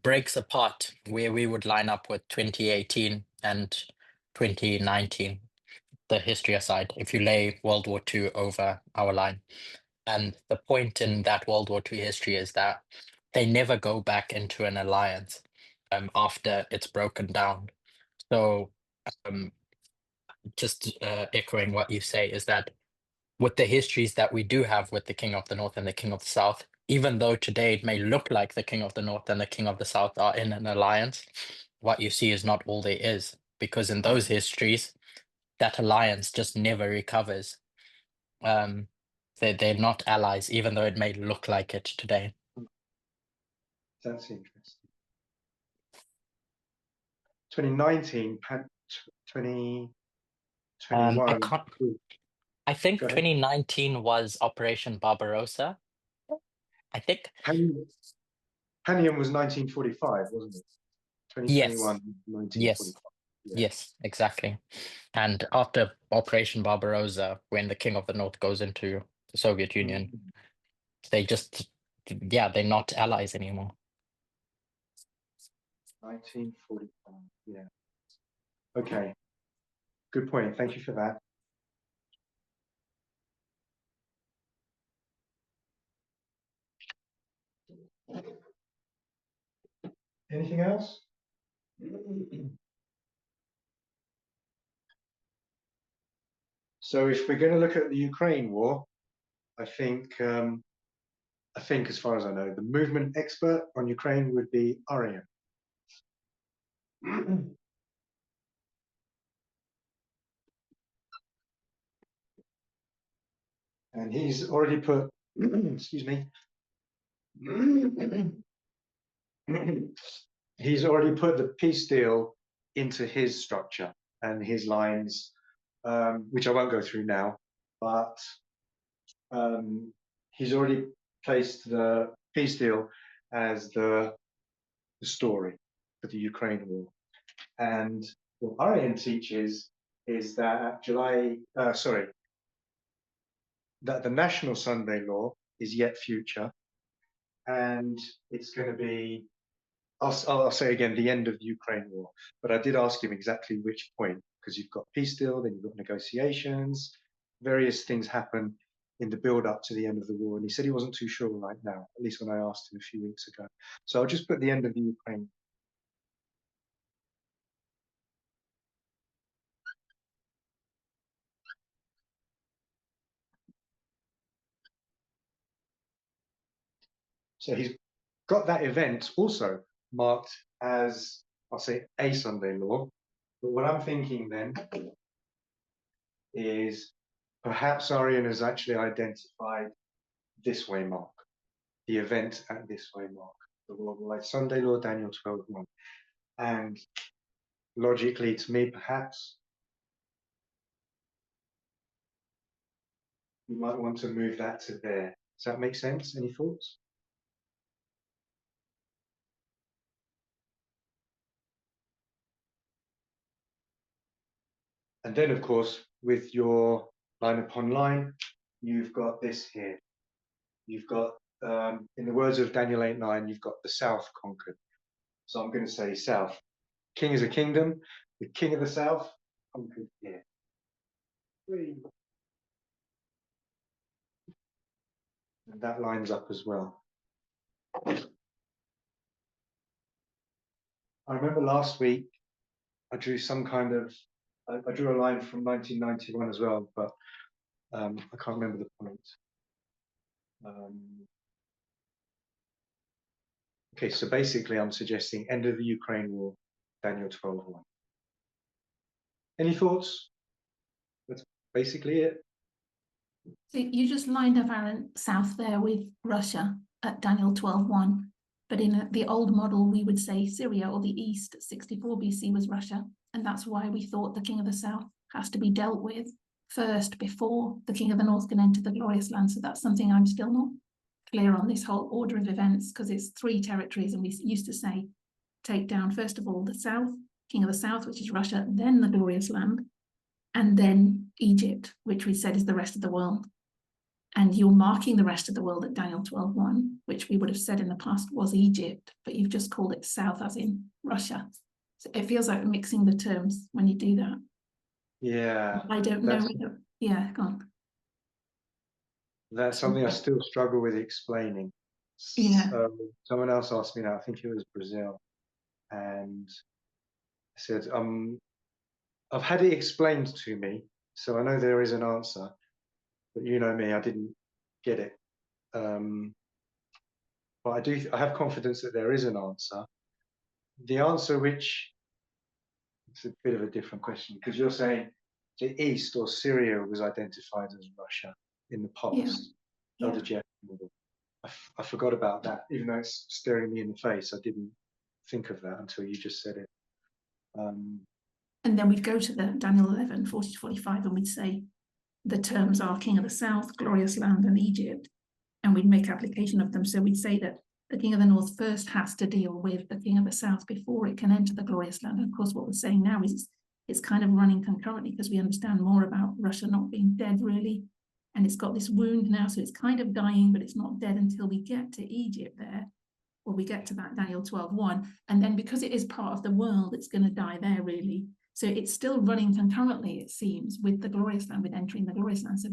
breaks apart where we would line up with 2018 and 2019, the history aside, if you lay World War II over our line. And the point in that World War II history is that they never go back into an alliance after it's broken down. So just echoing what you say is that with the histories that we do have with the King of the North and the King of the South, even though today it may look like the King of the North and the King of the South are in an alliance, what you see is not all there is. Because in those histories, that alliance just never recovers. They're not allies, even though it may look like it today. That's interesting. 2019, 2021. I think Go ahead. 2019 was Operation Barbarossa. I think. Panium was 1945, wasn't it? 2021, 1945. Yeah. Yes, exactly. And after Operation Barbarossa, when the King of the North goes into the Soviet Union, they just, they're not allies anymore. 1945, yeah. Okay, good point. Thank you for that. Anything else? So if we're going to look at the Ukraine war, I think as far as I know, the movement expert on Ukraine would be Aryan. And he's already put, excuse me, he's already put the peace deal into his structure and his lines, which I won't go through now, but he's already placed the peace deal as the story for the Ukraine war. And what Aryan teaches is that that the National Sunday Law is yet future, and it's going to be, I'll say again, the end of the Ukraine war. But I did ask him exactly which point, because you've got peace deal, then you've got negotiations, various things happen in the build up to the end of the war. And he said he wasn't too sure right now, at least when I asked him a few weeks ago. So I'll just put the end of the Ukraine. So he's got that event also marked as, I'll say, a Sunday law. But what I'm thinking then is perhaps Aryan has actually identified this way mark, the event at this way mark, the worldwide Sunday law, Daniel 12:1. And logically, to me, perhaps you might want to move that to there. Does that make sense? Any thoughts? And then, of course, with your line upon line, you've got this here. You've got, in the words of Daniel 8:9, you've got the South conquered. So I'm going to say South. King is a kingdom. The king of the South conquered here. And that lines up as well. I remember last week I drew some kind of, I drew a line from 1991 as well, but I can't remember the point. Okay, so basically I'm suggesting end of the Ukraine war, Daniel 12:1. Any thoughts? That's basically it. So you just lined up Aaron South there with Russia at Daniel 12:1, but in the old model we would say Syria or the East at 64 BC was Russia, and that's why we thought the King of the South has to be dealt with first before the King of the North can enter the glorious land. So that's something I'm still not clear on, this whole order of events, because it's 3 territories, and we used to say take down first of all the South, King of the South, which is Russia, then the glorious land, and then Egypt, which we said is the rest of the world. And you're marking the rest of the world at Daniel 12:1, which we would have said in the past was Egypt, but you've just called it South as in Russia. So it feels like mixing the terms when you do that. Yeah. I don't know whether, yeah, go on. That's something I still struggle with explaining. Yeah. Someone else asked me now, I think it was Brazil, and I said, I've had it explained to me, so I know there is an answer, but you know me, I didn't get it. But I have confidence that there is an answer. The answer, which it's a bit of a different question, because you're saying the East or Syria was identified as Russia in the past. Yeah. LDJ model. I forgot about that, even though it's staring me in the face. I didn't think of that until you just said it. And then we'd go to the Daniel 11, 40 to 45, and we'd say the terms are King of the South, Glorious Land, and Egypt, and we'd make application of them. So we'd say that the King of the North first has to deal with the King of the South before it can enter the Glorious Land. And of course, what we're saying now is it's kind of running concurrently because we understand more about Russia not being dead, really. And it's got this wound now, so it's kind of dying, but it's not dead until we get to Egypt there, or we get to that Daniel 12:1. And then because it is part of the world, it's going to die there, really. So it's still running concurrently, it seems, with the Glorious Land, with entering the Glorious Land. So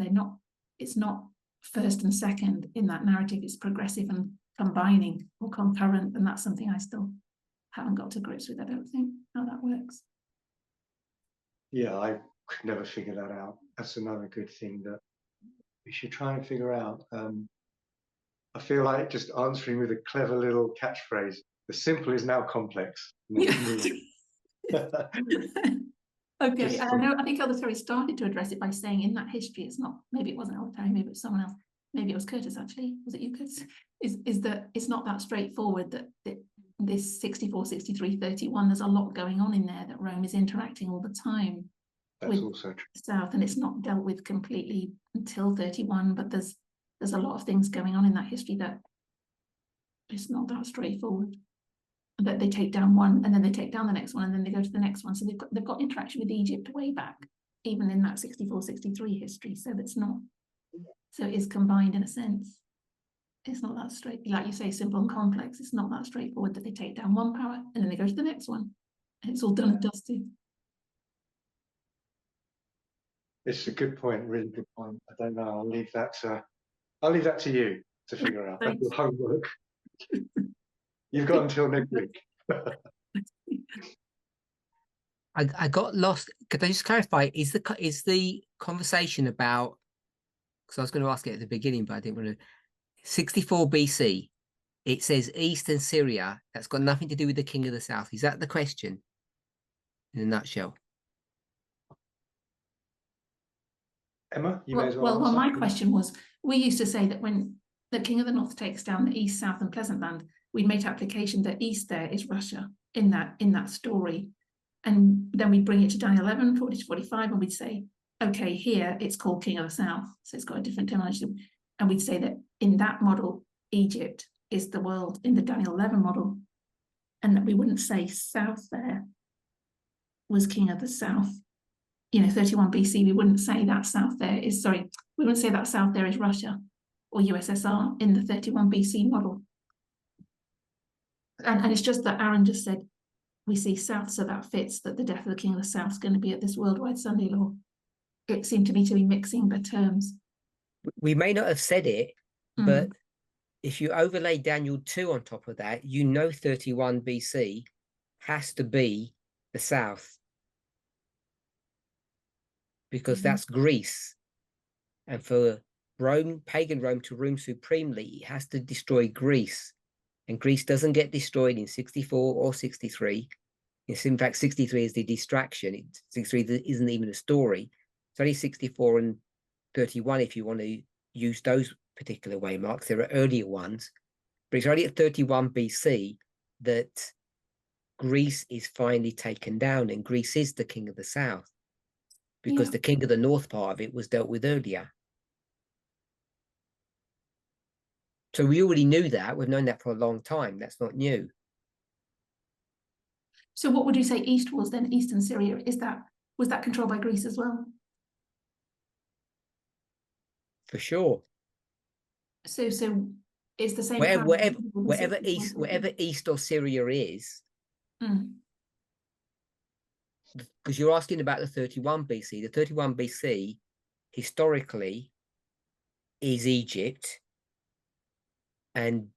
it's not first and second in that narrative, it's progressive and combining or concurrent. And that's something I still haven't got to grips with, I don't think, how that works. Yeah, I could never figure that out. That's another good thing that we should try and figure out. I feel like just answering with a clever little catchphrase. The simple is now complex. Okay, I think Elder started to address it by saying in that history, it's not, maybe it wasn't Elder Terry, maybe it was someone else, maybe it was Curtis actually, was it you, Curtis? Is that it's not that straightforward, that this 64, 63, 31, there's a lot going on in there, that Rome is interacting all the time. That's with also true. the South, and it's not dealt with completely until 31, but there's a lot of things going on in that history that it's not that straightforward. That they take down one and then they take down the next one and then they go to the next one. So they've got interaction with Egypt way back, even in that 64, 63 history. So it's not, so it is combined in a sense. It's not that straight, like you say, simple and complex. It's not that straightforward that they take down one power and then they go to the next one. And it's all done and dusted. It's a good point, really good point. I don't know. I'll leave that to you to figure out. That's your homework. You've got until next week. I got lost. Could I just clarify? Is the conversation about? Because I was going to ask it at the beginning, but I didn't want to. 64 BC. It says Eastern Syria. That's got nothing to do with the King of the South. Is that the question? In a nutshell. Emma, you may as well. Well, my question was: we used to say that when the King of the North takes down the East, South, and Pleasant Land, we'd make application that East there is Russia in that story. And then we'd bring it to Daniel 11, 40 to 45, and we'd say, okay, here it's called King of the South. So it's got a different terminology. And we'd say that in that model, Egypt is the world in the Daniel 11 model. And that we wouldn't say South there was King of the South. 31 BC, we wouldn't say that South there is, we wouldn't say that South there is Russia or USSR in the 31 BC model. And it's just that Aaron just said, we see South, so that fits, that the death of the King of the South is going to be at this worldwide Sunday law. It seemed to me to be mixing the terms. We may not have said it, but if you overlay Daniel 2 on top of that, 31 BC has to be the South. Because that's Greece. And for Rome, pagan Rome to rule supremely, it has to destroy Greece. And Greece doesn't get destroyed in 64 or 63. It's in fact 63 is the distraction. 63 isn't even a story. It's only 64 and 31 if you want to use those particular waymarks. There are earlier ones, but it's only at 31 BC that Greece is finally taken down, and Greece is the King of the South, because the King of the North part of it was dealt with earlier. So we already knew that. We've known that for a long time. That's not new. So what would you say East was then? Eastern Syria, was that controlled by Greece as well? For sure. So it's the same. Wherever East or Syria is, because you're asking about the 31 BC. The 31 BC historically is Egypt, and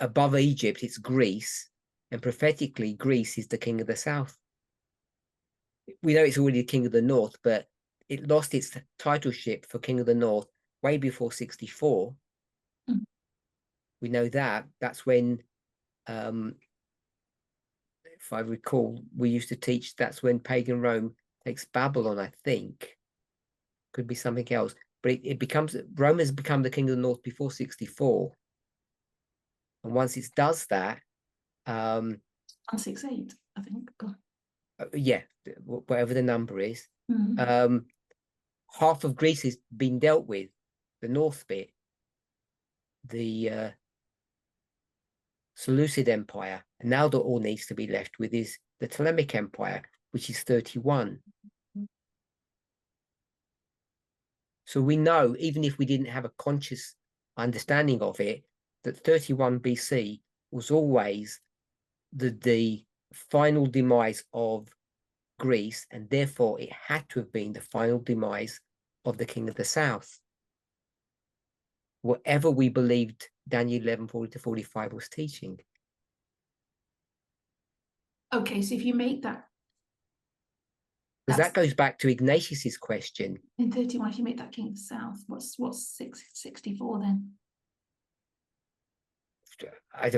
above Egypt it's Greece, and prophetically Greece is the King of the South. We know it's already the King of the North, but it lost its titleship for King of the North way before 64. We know that. That's when, if I recall, we used to teach, that's when pagan Rome takes Babylon, I think. could be something else. But it becomes, Rome has become the king of the north before 64. And once it does that, 168, I think. yeah, whatever the number is, Mm. half of Greece has been dealt with, the north bit, the Seleucid Empire. And now that all needs to be left with is the Ptolemaic Empire, which is 31. So we know, even if we didn't have a conscious understanding of it, that 31 BC was always the final demise of Greece, and therefore it had to have been the final demise of the king of the south. Whatever we believed Daniel 11:40 to 45 was teaching. Okay, so if you make that, Because that goes back to Ignatius's question. in 31, if you make that king of the south, what's 64 then?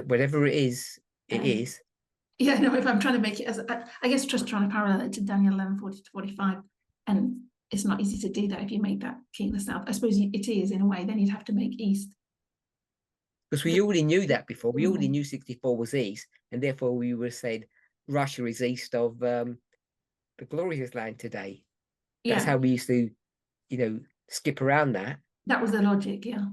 Whatever it is, it is. Yeah, no, if I'm trying to make it as, I guess just trying to parallel it to Daniel 11:40 to 45, and it's not easy to do that if you make that king of the south. I suppose it is in a way, then you'd have to make east. Because we already knew that before. We already knew 64 was east, and therefore we would have said Russia is east of the glorious land today. That's Yeah, how we used to, skip around that. that was the logic, yeah.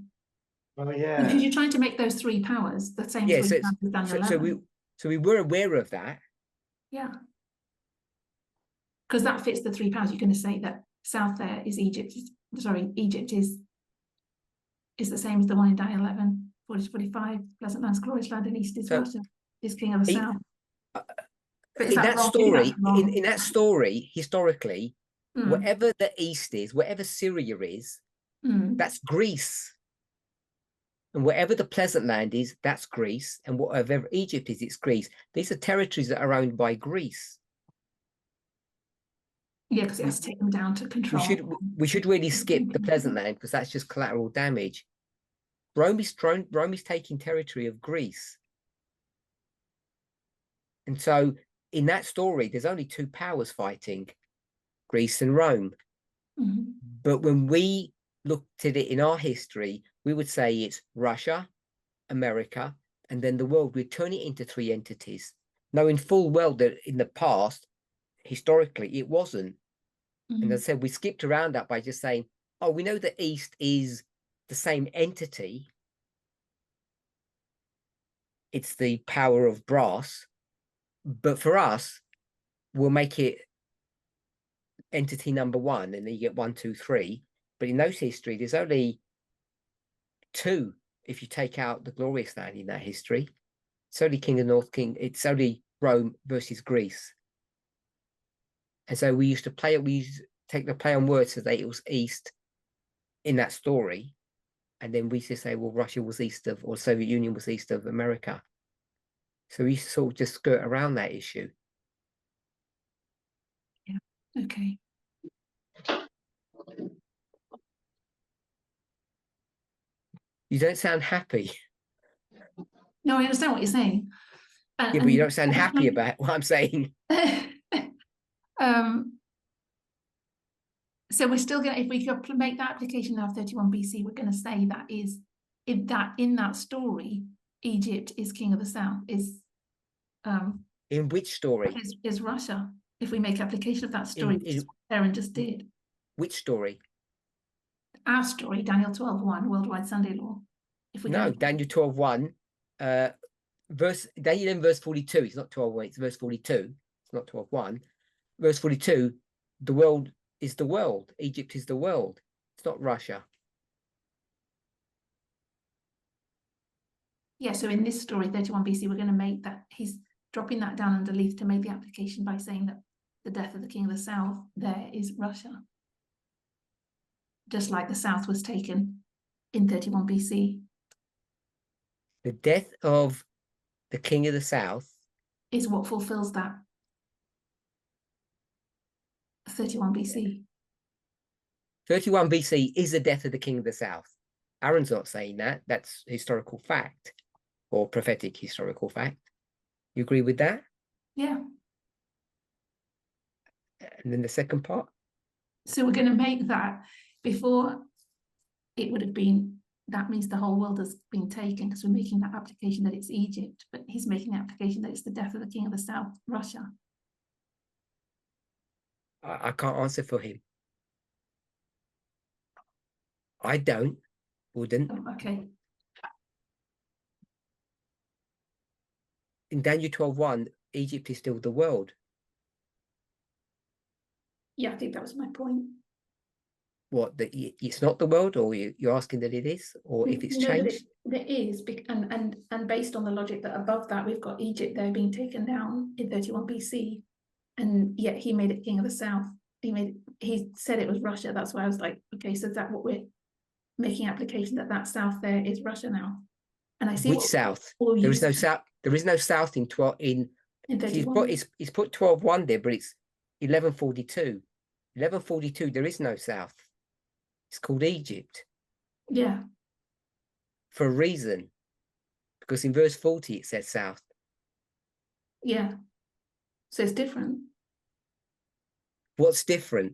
Oh Because yeah. you're trying to make those three powers the same Yeah, as so, we had with Daniel 11. so we were aware of that. Yeah. Because that fits the three powers. You're going to say that south there is Egypt. Sorry, Egypt is the same as the one in Daniel 11:40 to 45. Pleasant lands, glorious land, and east is So, Russia, is king of the south. But is in that wrong? story, Wrong? in that story, historically, Mm, whatever the east is, whatever Syria is, mm. that's Greece. And whatever the pleasant land is, that's Greece. And whatever Egypt is, it's Greece. These are territories that are owned by Greece. Yeah, because it has to take them down to control. We should really skip the pleasant land because that's just collateral damage. Rome is taking territory of Greece. And so in that story, there's only two powers fighting, Greece and Rome. Mhm. But when we looked at it in our history, we would say it's Russia, America, and then the world. We'd turn it into three entities, knowing full well that in the past, historically, it wasn't. And as I said, we skipped around that by just saying, oh, we know the East is the same entity. It's the power of brass. But for us, we'll make it entity number one, and then you get 1, 2, 3. But in those history, there's only 2 if you take out the glorious land in that history. It's only King of North King. It's only Rome versus Greece. And so we used to take the play on words so that it was east in that story. And then we used to say, well, Russia was east of, or Soviet Union was east of America. So we used to sort of just skirt around that issue. Yeah, okay. You don't sound happy. No, I understand what you're saying. Yeah, but you don't sound happy about what I'm saying. So we're still going to, if we could make that application of 31 BC, we're going to say that is in that story, Egypt is king of the south, is in which story? Is Russia. If we make application of that story, which is what Aaron just did. Which story? Our story, Daniel 12:1, worldwide Sunday law. If we No, Daniel 12:1, Daniel in verse 42. It's not 12:1, it's verse 42. It's not 12:1. Verse 42, the world is the world. Egypt is the world. It's not Russia. Yeah, so in this story, 31 BC, we're going to make that, he's dropping that down underneath to make the application by saying that the death of the king of the south there is Russia. Just like the south was taken in 31 BC. The death of the king of the south is what fulfills that 31 BC. 31 BC is the death of the king of the south. Aaron's not saying that. That's historical fact or prophetic historical fact. You agree with that? Yeah. And then the second part? So we're going to make that before it would have been, that means the whole world has been taken because we're making that application that it's Egypt, but he's making the application that it's the death of the king of the south, Russia. I can't answer for him. I wouldn't. Oh, okay. In Daniel 12:1, Egypt is still the world. Yeah, I think that was my point. What, it's not the world, or you're asking that it is, or if it's No, that changed? it is, and based on the logic that above that we've got Egypt there being taken down in 31 BC, and yet he made it king of the south. He said it was Russia. That's why I was like, okay, so is that what we're making application that south there is Russia now? And I see Which south? There is no south. There is no south in 12 in. He's put 12:1 there, but it's 1142. 1142. There is no south. It's called Egypt. Yeah. For a reason, because in verse 40 it says south. Yeah. So it's different. What's different?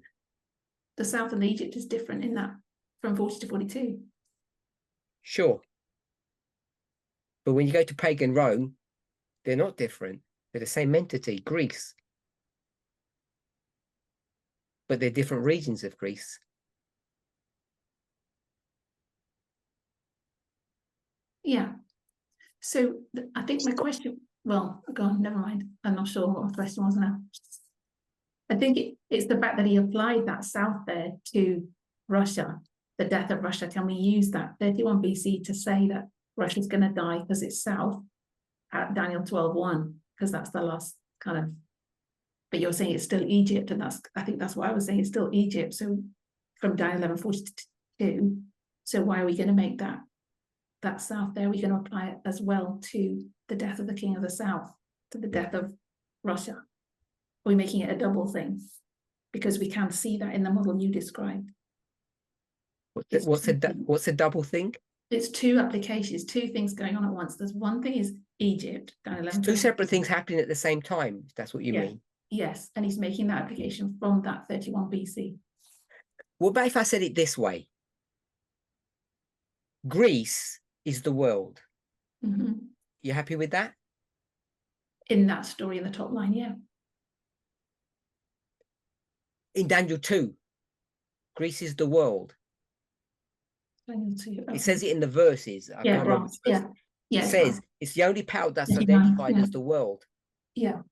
The south of Egypt is different in that from 40 to 42. Sure. But when you go to pagan Rome, they're not different. They're the same entity, Greece. But they're different regions of Greece. Yeah. So I think my question, well, go on, never mind. I'm not sure what my question was now. I think it's the fact that he applied that south there to Russia, the death of Russia. Can we use that 31 BC to say that Russia's going to die because it's south at Daniel 12:1? Because that's the last kind of, but you're saying it's still Egypt, and I think that's why I was saying it's still Egypt. So from Daniel 11:42, so why are we going to make that south there? We're going to apply it as well to the death of the king of the south, to the death of Russia. We're making it a double thing because we can see that in the model you described. What's a double thing? It's two applications, two things going on at once. There's one thing is Egypt, Two separate things happening at the same time. If that's what you mean. Yes, and he's making that application from that 31 BC. What about if I said it this way? Greece is the world. Mm-hmm. You happy with that? In that story in the top line, yeah. In Daniel 2, Greece is the world. Daniel 2, okay. It says it in the verses. I can't remember. Yeah. It says it's the only power that's identified as the world. Yeah.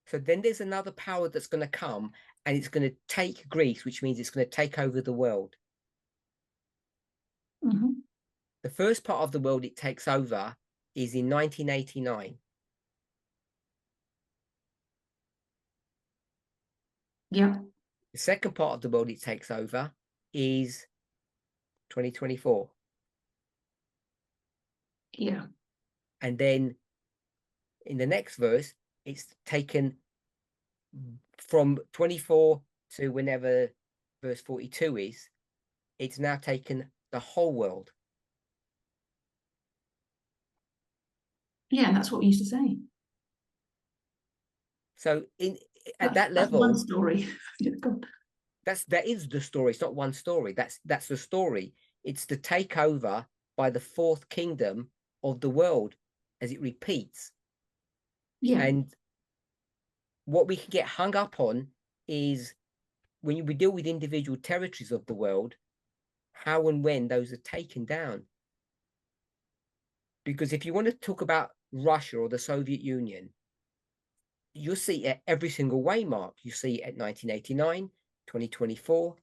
So then there's another power that's going to come, and it's going to take Greece, which means it's going to take over the world. Mm-hmm. The first part of the world it takes over is in 1989. Yeah. The second part of the world it takes over is 2024. Yeah. And then in the next verse, it's taken from 24 to whenever verse 42 is, it's now taken the whole world. Yeah, and that's what we used to say. So at that level, one story. that is the story. It's not one story. That's the story. It's the takeover by the fourth kingdom of the world as it repeats. Yeah. And what we can get hung up on is when we deal with individual territories of the world, how and when those are taken down. Because if you want to talk about Russia or the Soviet Union, you'll see at every single waymark. You see at 1989, 2024,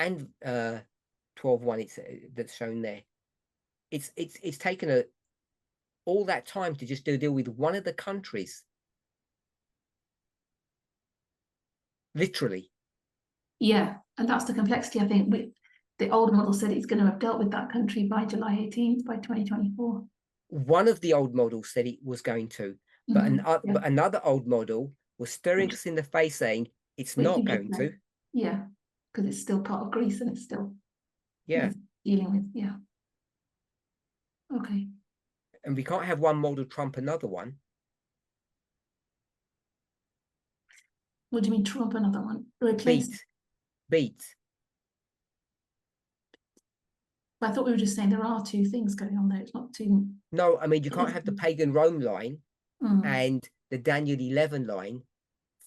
and 12:1. That's shown there. It's taken all that time to just deal with one of the countries. Literally. Yeah, and that's the complexity. I think the old model said it's going to have dealt with that country by July 18th, by 2024. One of the old models said it was going to, but, but another old model was staring us in the face saying it's not going to. Yeah, because it's still part of Greece and it's still dealing with, Okay. And we can't have one model trump another one. What do you mean trump another one? Replace? Beat. But I thought we were just saying there are two things going on there. It's not two. No, I mean, you can't have the pagan Rome line Mm. and the Daniel 11 line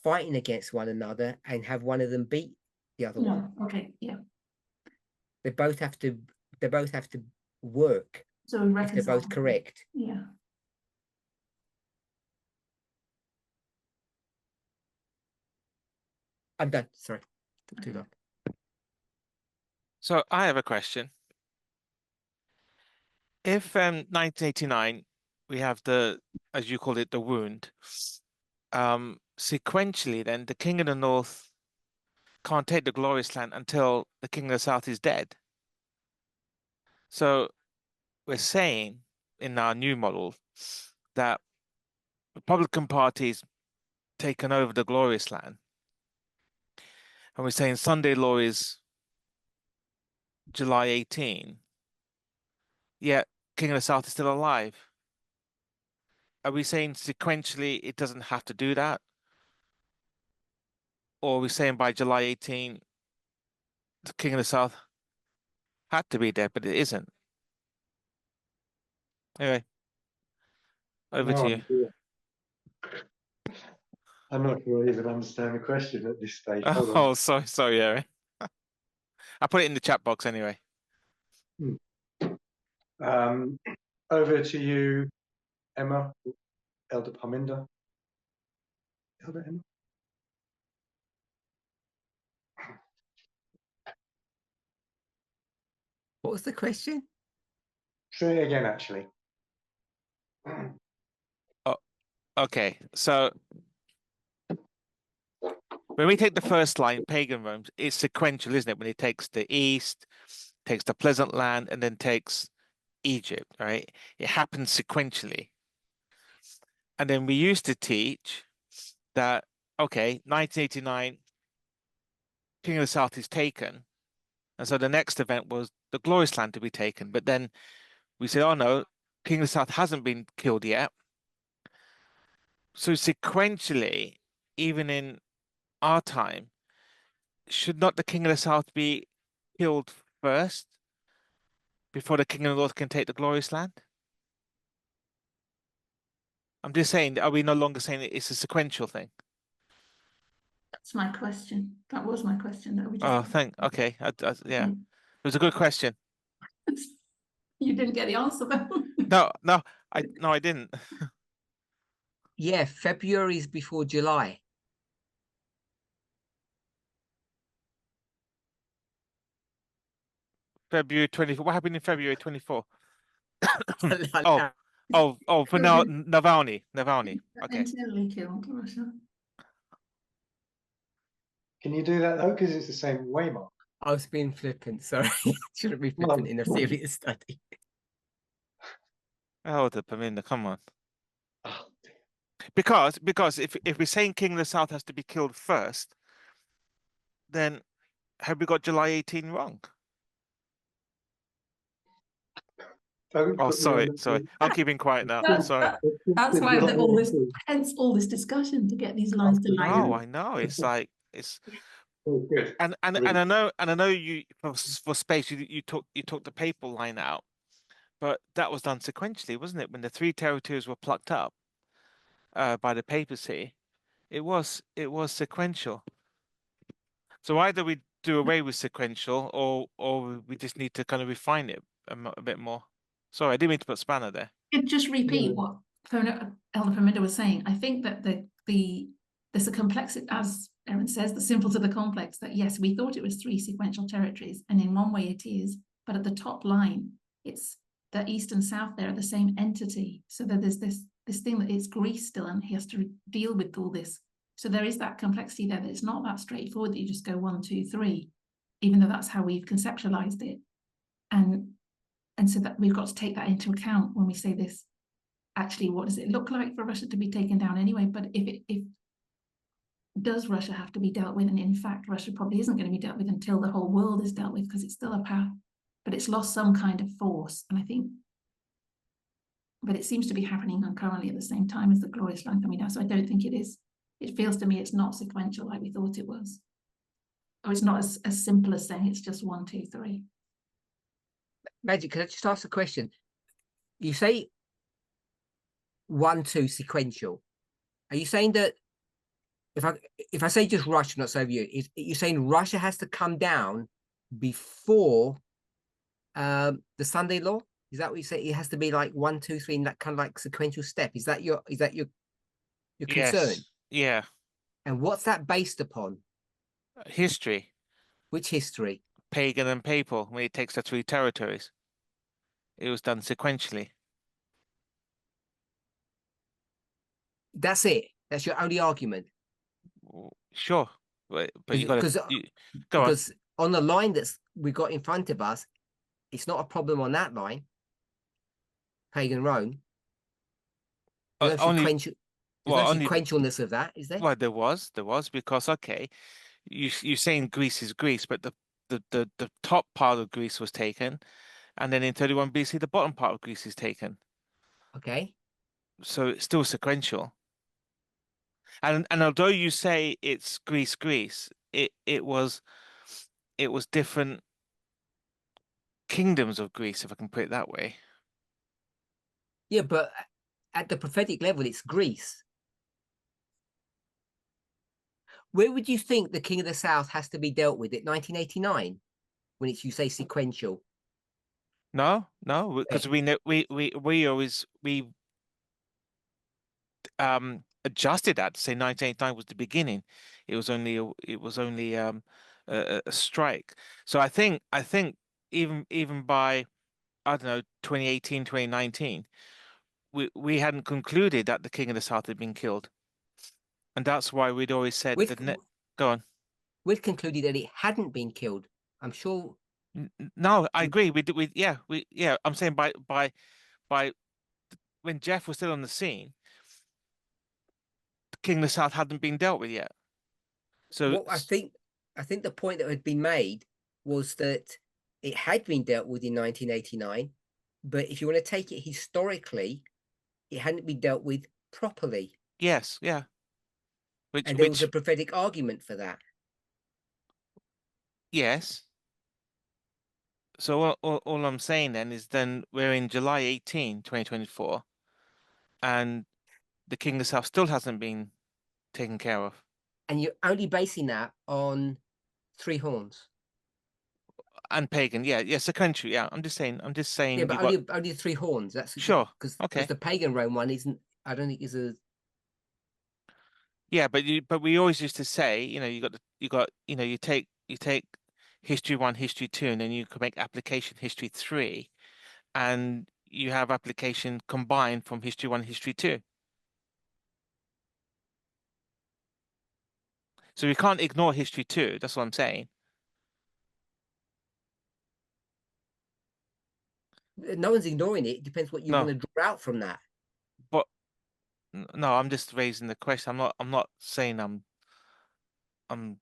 fighting against one another and have one of them beat the other one. No, okay, yeah. They both have to work So we if they're reconcile. both correct. Yeah. I'm done. Sorry, took too long. So I have a question. If 1989, we have the, as you call it, the wound, sequentially, then the King of the North can't take the glorious land until the King of the South is dead. So we're saying in our new model that Republican Party's taken over the glorious land. And we're saying Sunday law is July 18, yet King of the South is still alive. Are we saying sequentially it doesn't have to do that? Or are we saying by July 18, the King of the South had to be dead, but it isn't? Anyway, over to you. I'm not sure I even understand the question at this stage. Hold on. Oh, sorry, Aaron. I put it in the chat box anyway. Over to you, Emma, Elder Parminder. Elder Emma. What was the question? Say it again, actually. Okay, so when we take the first line, pagan Rome, it's sequential, isn't it? When it takes the east, takes the pleasant land, and then takes Egypt, right? It happens sequentially. And then we used to teach that, okay, 1989, King of the South is taken. And so the next event was the glorious land to be taken. But then we said, oh no, King of the South hasn't been killed yet. So sequentially, even in our time, should not the King of the South be killed first before the King of the North can take the glorious land? I'm just saying, are we no longer saying it's a sequential thing? That's my question. That was my question. That we just. Oh, okay. Yeah, it was a good question. You didn't get the answer though. No, I didn't. Yeah, February is before July. February 24. What happened in February 24? Oh, For now, Navalny. Okay. Internally killed Russia. Can you do that though? Because it's the same way mark. I was being flippant. Sorry, shouldn't be flippant in a serious study. Oh, the Paminda, come on. Oh, Because if we're saying King of the South has to be killed first, then have we got July 18 wrong? don't Oh, put me on sorry. the- I'm keeping quiet now. That's- Sorry. That's why all this, hence all this discussion to get these lines to line No, up. I know. It's like it's Oh, good. and Really? I know you for space you took the papal line out, but that was done sequentially, wasn't it? When the three territories were plucked up by the papacy, it was sequential. So either we do away with sequential, or we just need to kind of refine it a bit more. Sorry, I didn't mean to put spanner there. Could just repeat Yeah. what Elder Perminder was saying. I think that there's a complexity, as Erin says, the simple to the complex, that yes, we thought it was three sequential territories, and in one way it is, but at the top line, it's the east and south there are the same entity. So that there's this thing that it's Greece still, and he has to deal with all this. So there is that complexity there, that it's not that straightforward that you just go 1, 2, 3, even though that's how we've conceptualized it. And so that we've got to take that into account when we say this. Actually, what does it look like for Russia to be taken down anyway? But if does Russia have to be dealt with? And in fact, Russia probably isn't going to be dealt with until the whole world is dealt with, because it's still a power, but it's lost some kind of force. And I think, but it seems to be happening concurrently at the same time as the glorious land coming down. So I don't think it is. It feels to me it's not sequential like we thought it was. Or it's not as simple as saying it's just 1, 2, 3. Magic, can I just ask a question? You say 1-2 sequential. Are you saying that if I say just Russia, not Soviet, is you saying Russia has to come down before the Sunday Law? Is that what you say? It has to be like 1, 2, 3 in that kind of like sequential step. Is that your concern? Yes. Yeah. And what's that based upon? History, Which history? pagan and papal, when it takes the 3 territories. It was done sequentially. That's it. That's your only argument. Sure, but you got Because to go on. because on the line that's we got in front of us, it's not a problem on that line. Pagan Rome. There's no Only sequential. There's well, no only sequentialness of that, is there? well, there was because okay, you're saying Greece is Greece, but the top part of Greece was taken, and then in 31 BC the bottom part of Greece is taken. Okay. So it's still sequential. And although you say it's Greece, it was different kingdoms of Greece, if I can put it that way. Yeah, but at the prophetic level, it's Greece. Where would you think the King of the South has to be dealt with at 1989 when it's you say sequential? No, because we always adjusted that to say 1989 was the beginning. It was only a strike. So I think even by I don't know 2018 2019 we hadn't concluded that the King of the South had been killed, and that's why we'd always said We'd, that go on. we'd concluded that it hadn't been killed. I'm sure. No, I agree. I'm saying by when Jeff was still on the scene, the King of the South hadn't been dealt with yet. So What I think the point that had been made was that it had been dealt with in 1989, but if you want to take it historically, it hadn't been dealt with properly. yes, yeah. And there was a prophetic argument for that. Yes. So all I'm saying then is then we're in July 18, 2024, and the King of the South still hasn't been taken care of. And you're only basing that on 3 horns. And pagan, yes, the country, yeah. I'm just saying Yeah, but you've got only 3 horns. That's sure, because okay. the pagan Rome one isn't. I don't think is a. Yeah, but we always used to say, you take history 1, history 2, and then you can make application history 3, and you have application combined from history 1, history 2. So we can't ignore history 2. That's what I'm saying. No one's ignoring it. It depends what you No. want to draw out from that. But no, I'm just raising the question. I'm not saying I'm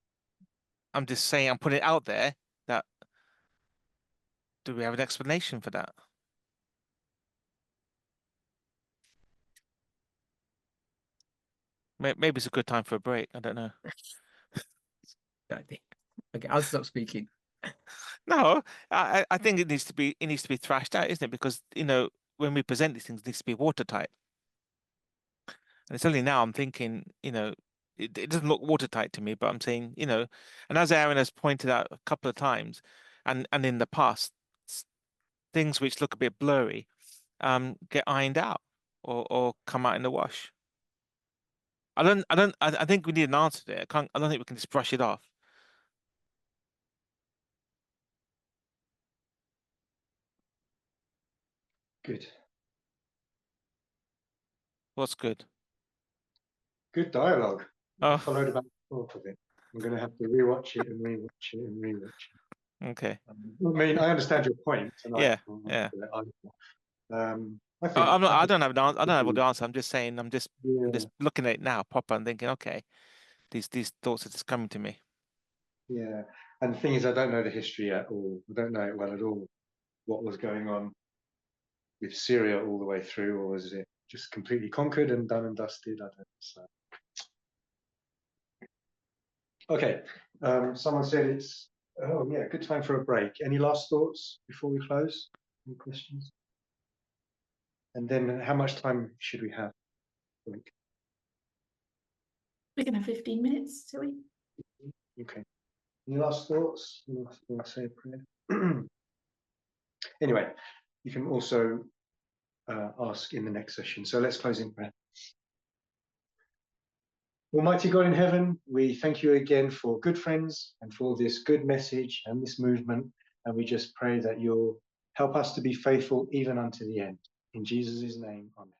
just saying I'm putting it out there that do we have an explanation for that? Maybe it's a good time for a break. I don't know. Okay, I'll stop speaking. No, I think it needs to be thrashed out, isn't it? Because when we present these things, it needs to be watertight. And it's only now I'm thinking, it doesn't look watertight to me, but I'm saying, and as Aaron has pointed out a couple of times, and in the past, things which look a bit blurry, get ironed out or come out in the wash. I think we need an answer there. I don't think we can just brush it off. Good. What's good? Good dialogue. I Oh, followed about the thought of it. I'm going to have to rewatch it and rewatch it and rewatch it. okay. I mean, I understand your point. And Yeah, I yeah. I think I'm not. I I think don't have an answer. I don't have all the answer. I'm just saying. I'm just yeah, looking at it now, proper, and thinking, okay, these thoughts are just coming to me. yeah. And the thing is, I don't know the history at all. I don't know it well at all. What was going on with Syria all the way through, or was it just completely conquered and done and dusted? I don't know. So. Okay. Someone said it's Oh yeah, good time for a break. Any last thoughts before we close? Any questions? And then how much time should we have? Break. We're gonna have 15 minutes, shall we? Okay. Any last thoughts? You want to say a prayer? Anyway, you can also ask in the next session. So let's close in prayer. Almighty God in heaven, we thank you again for Good Friends and for this good message and this movement. And we just pray that you'll help us to be faithful even unto the end. In Jesus' name, amen.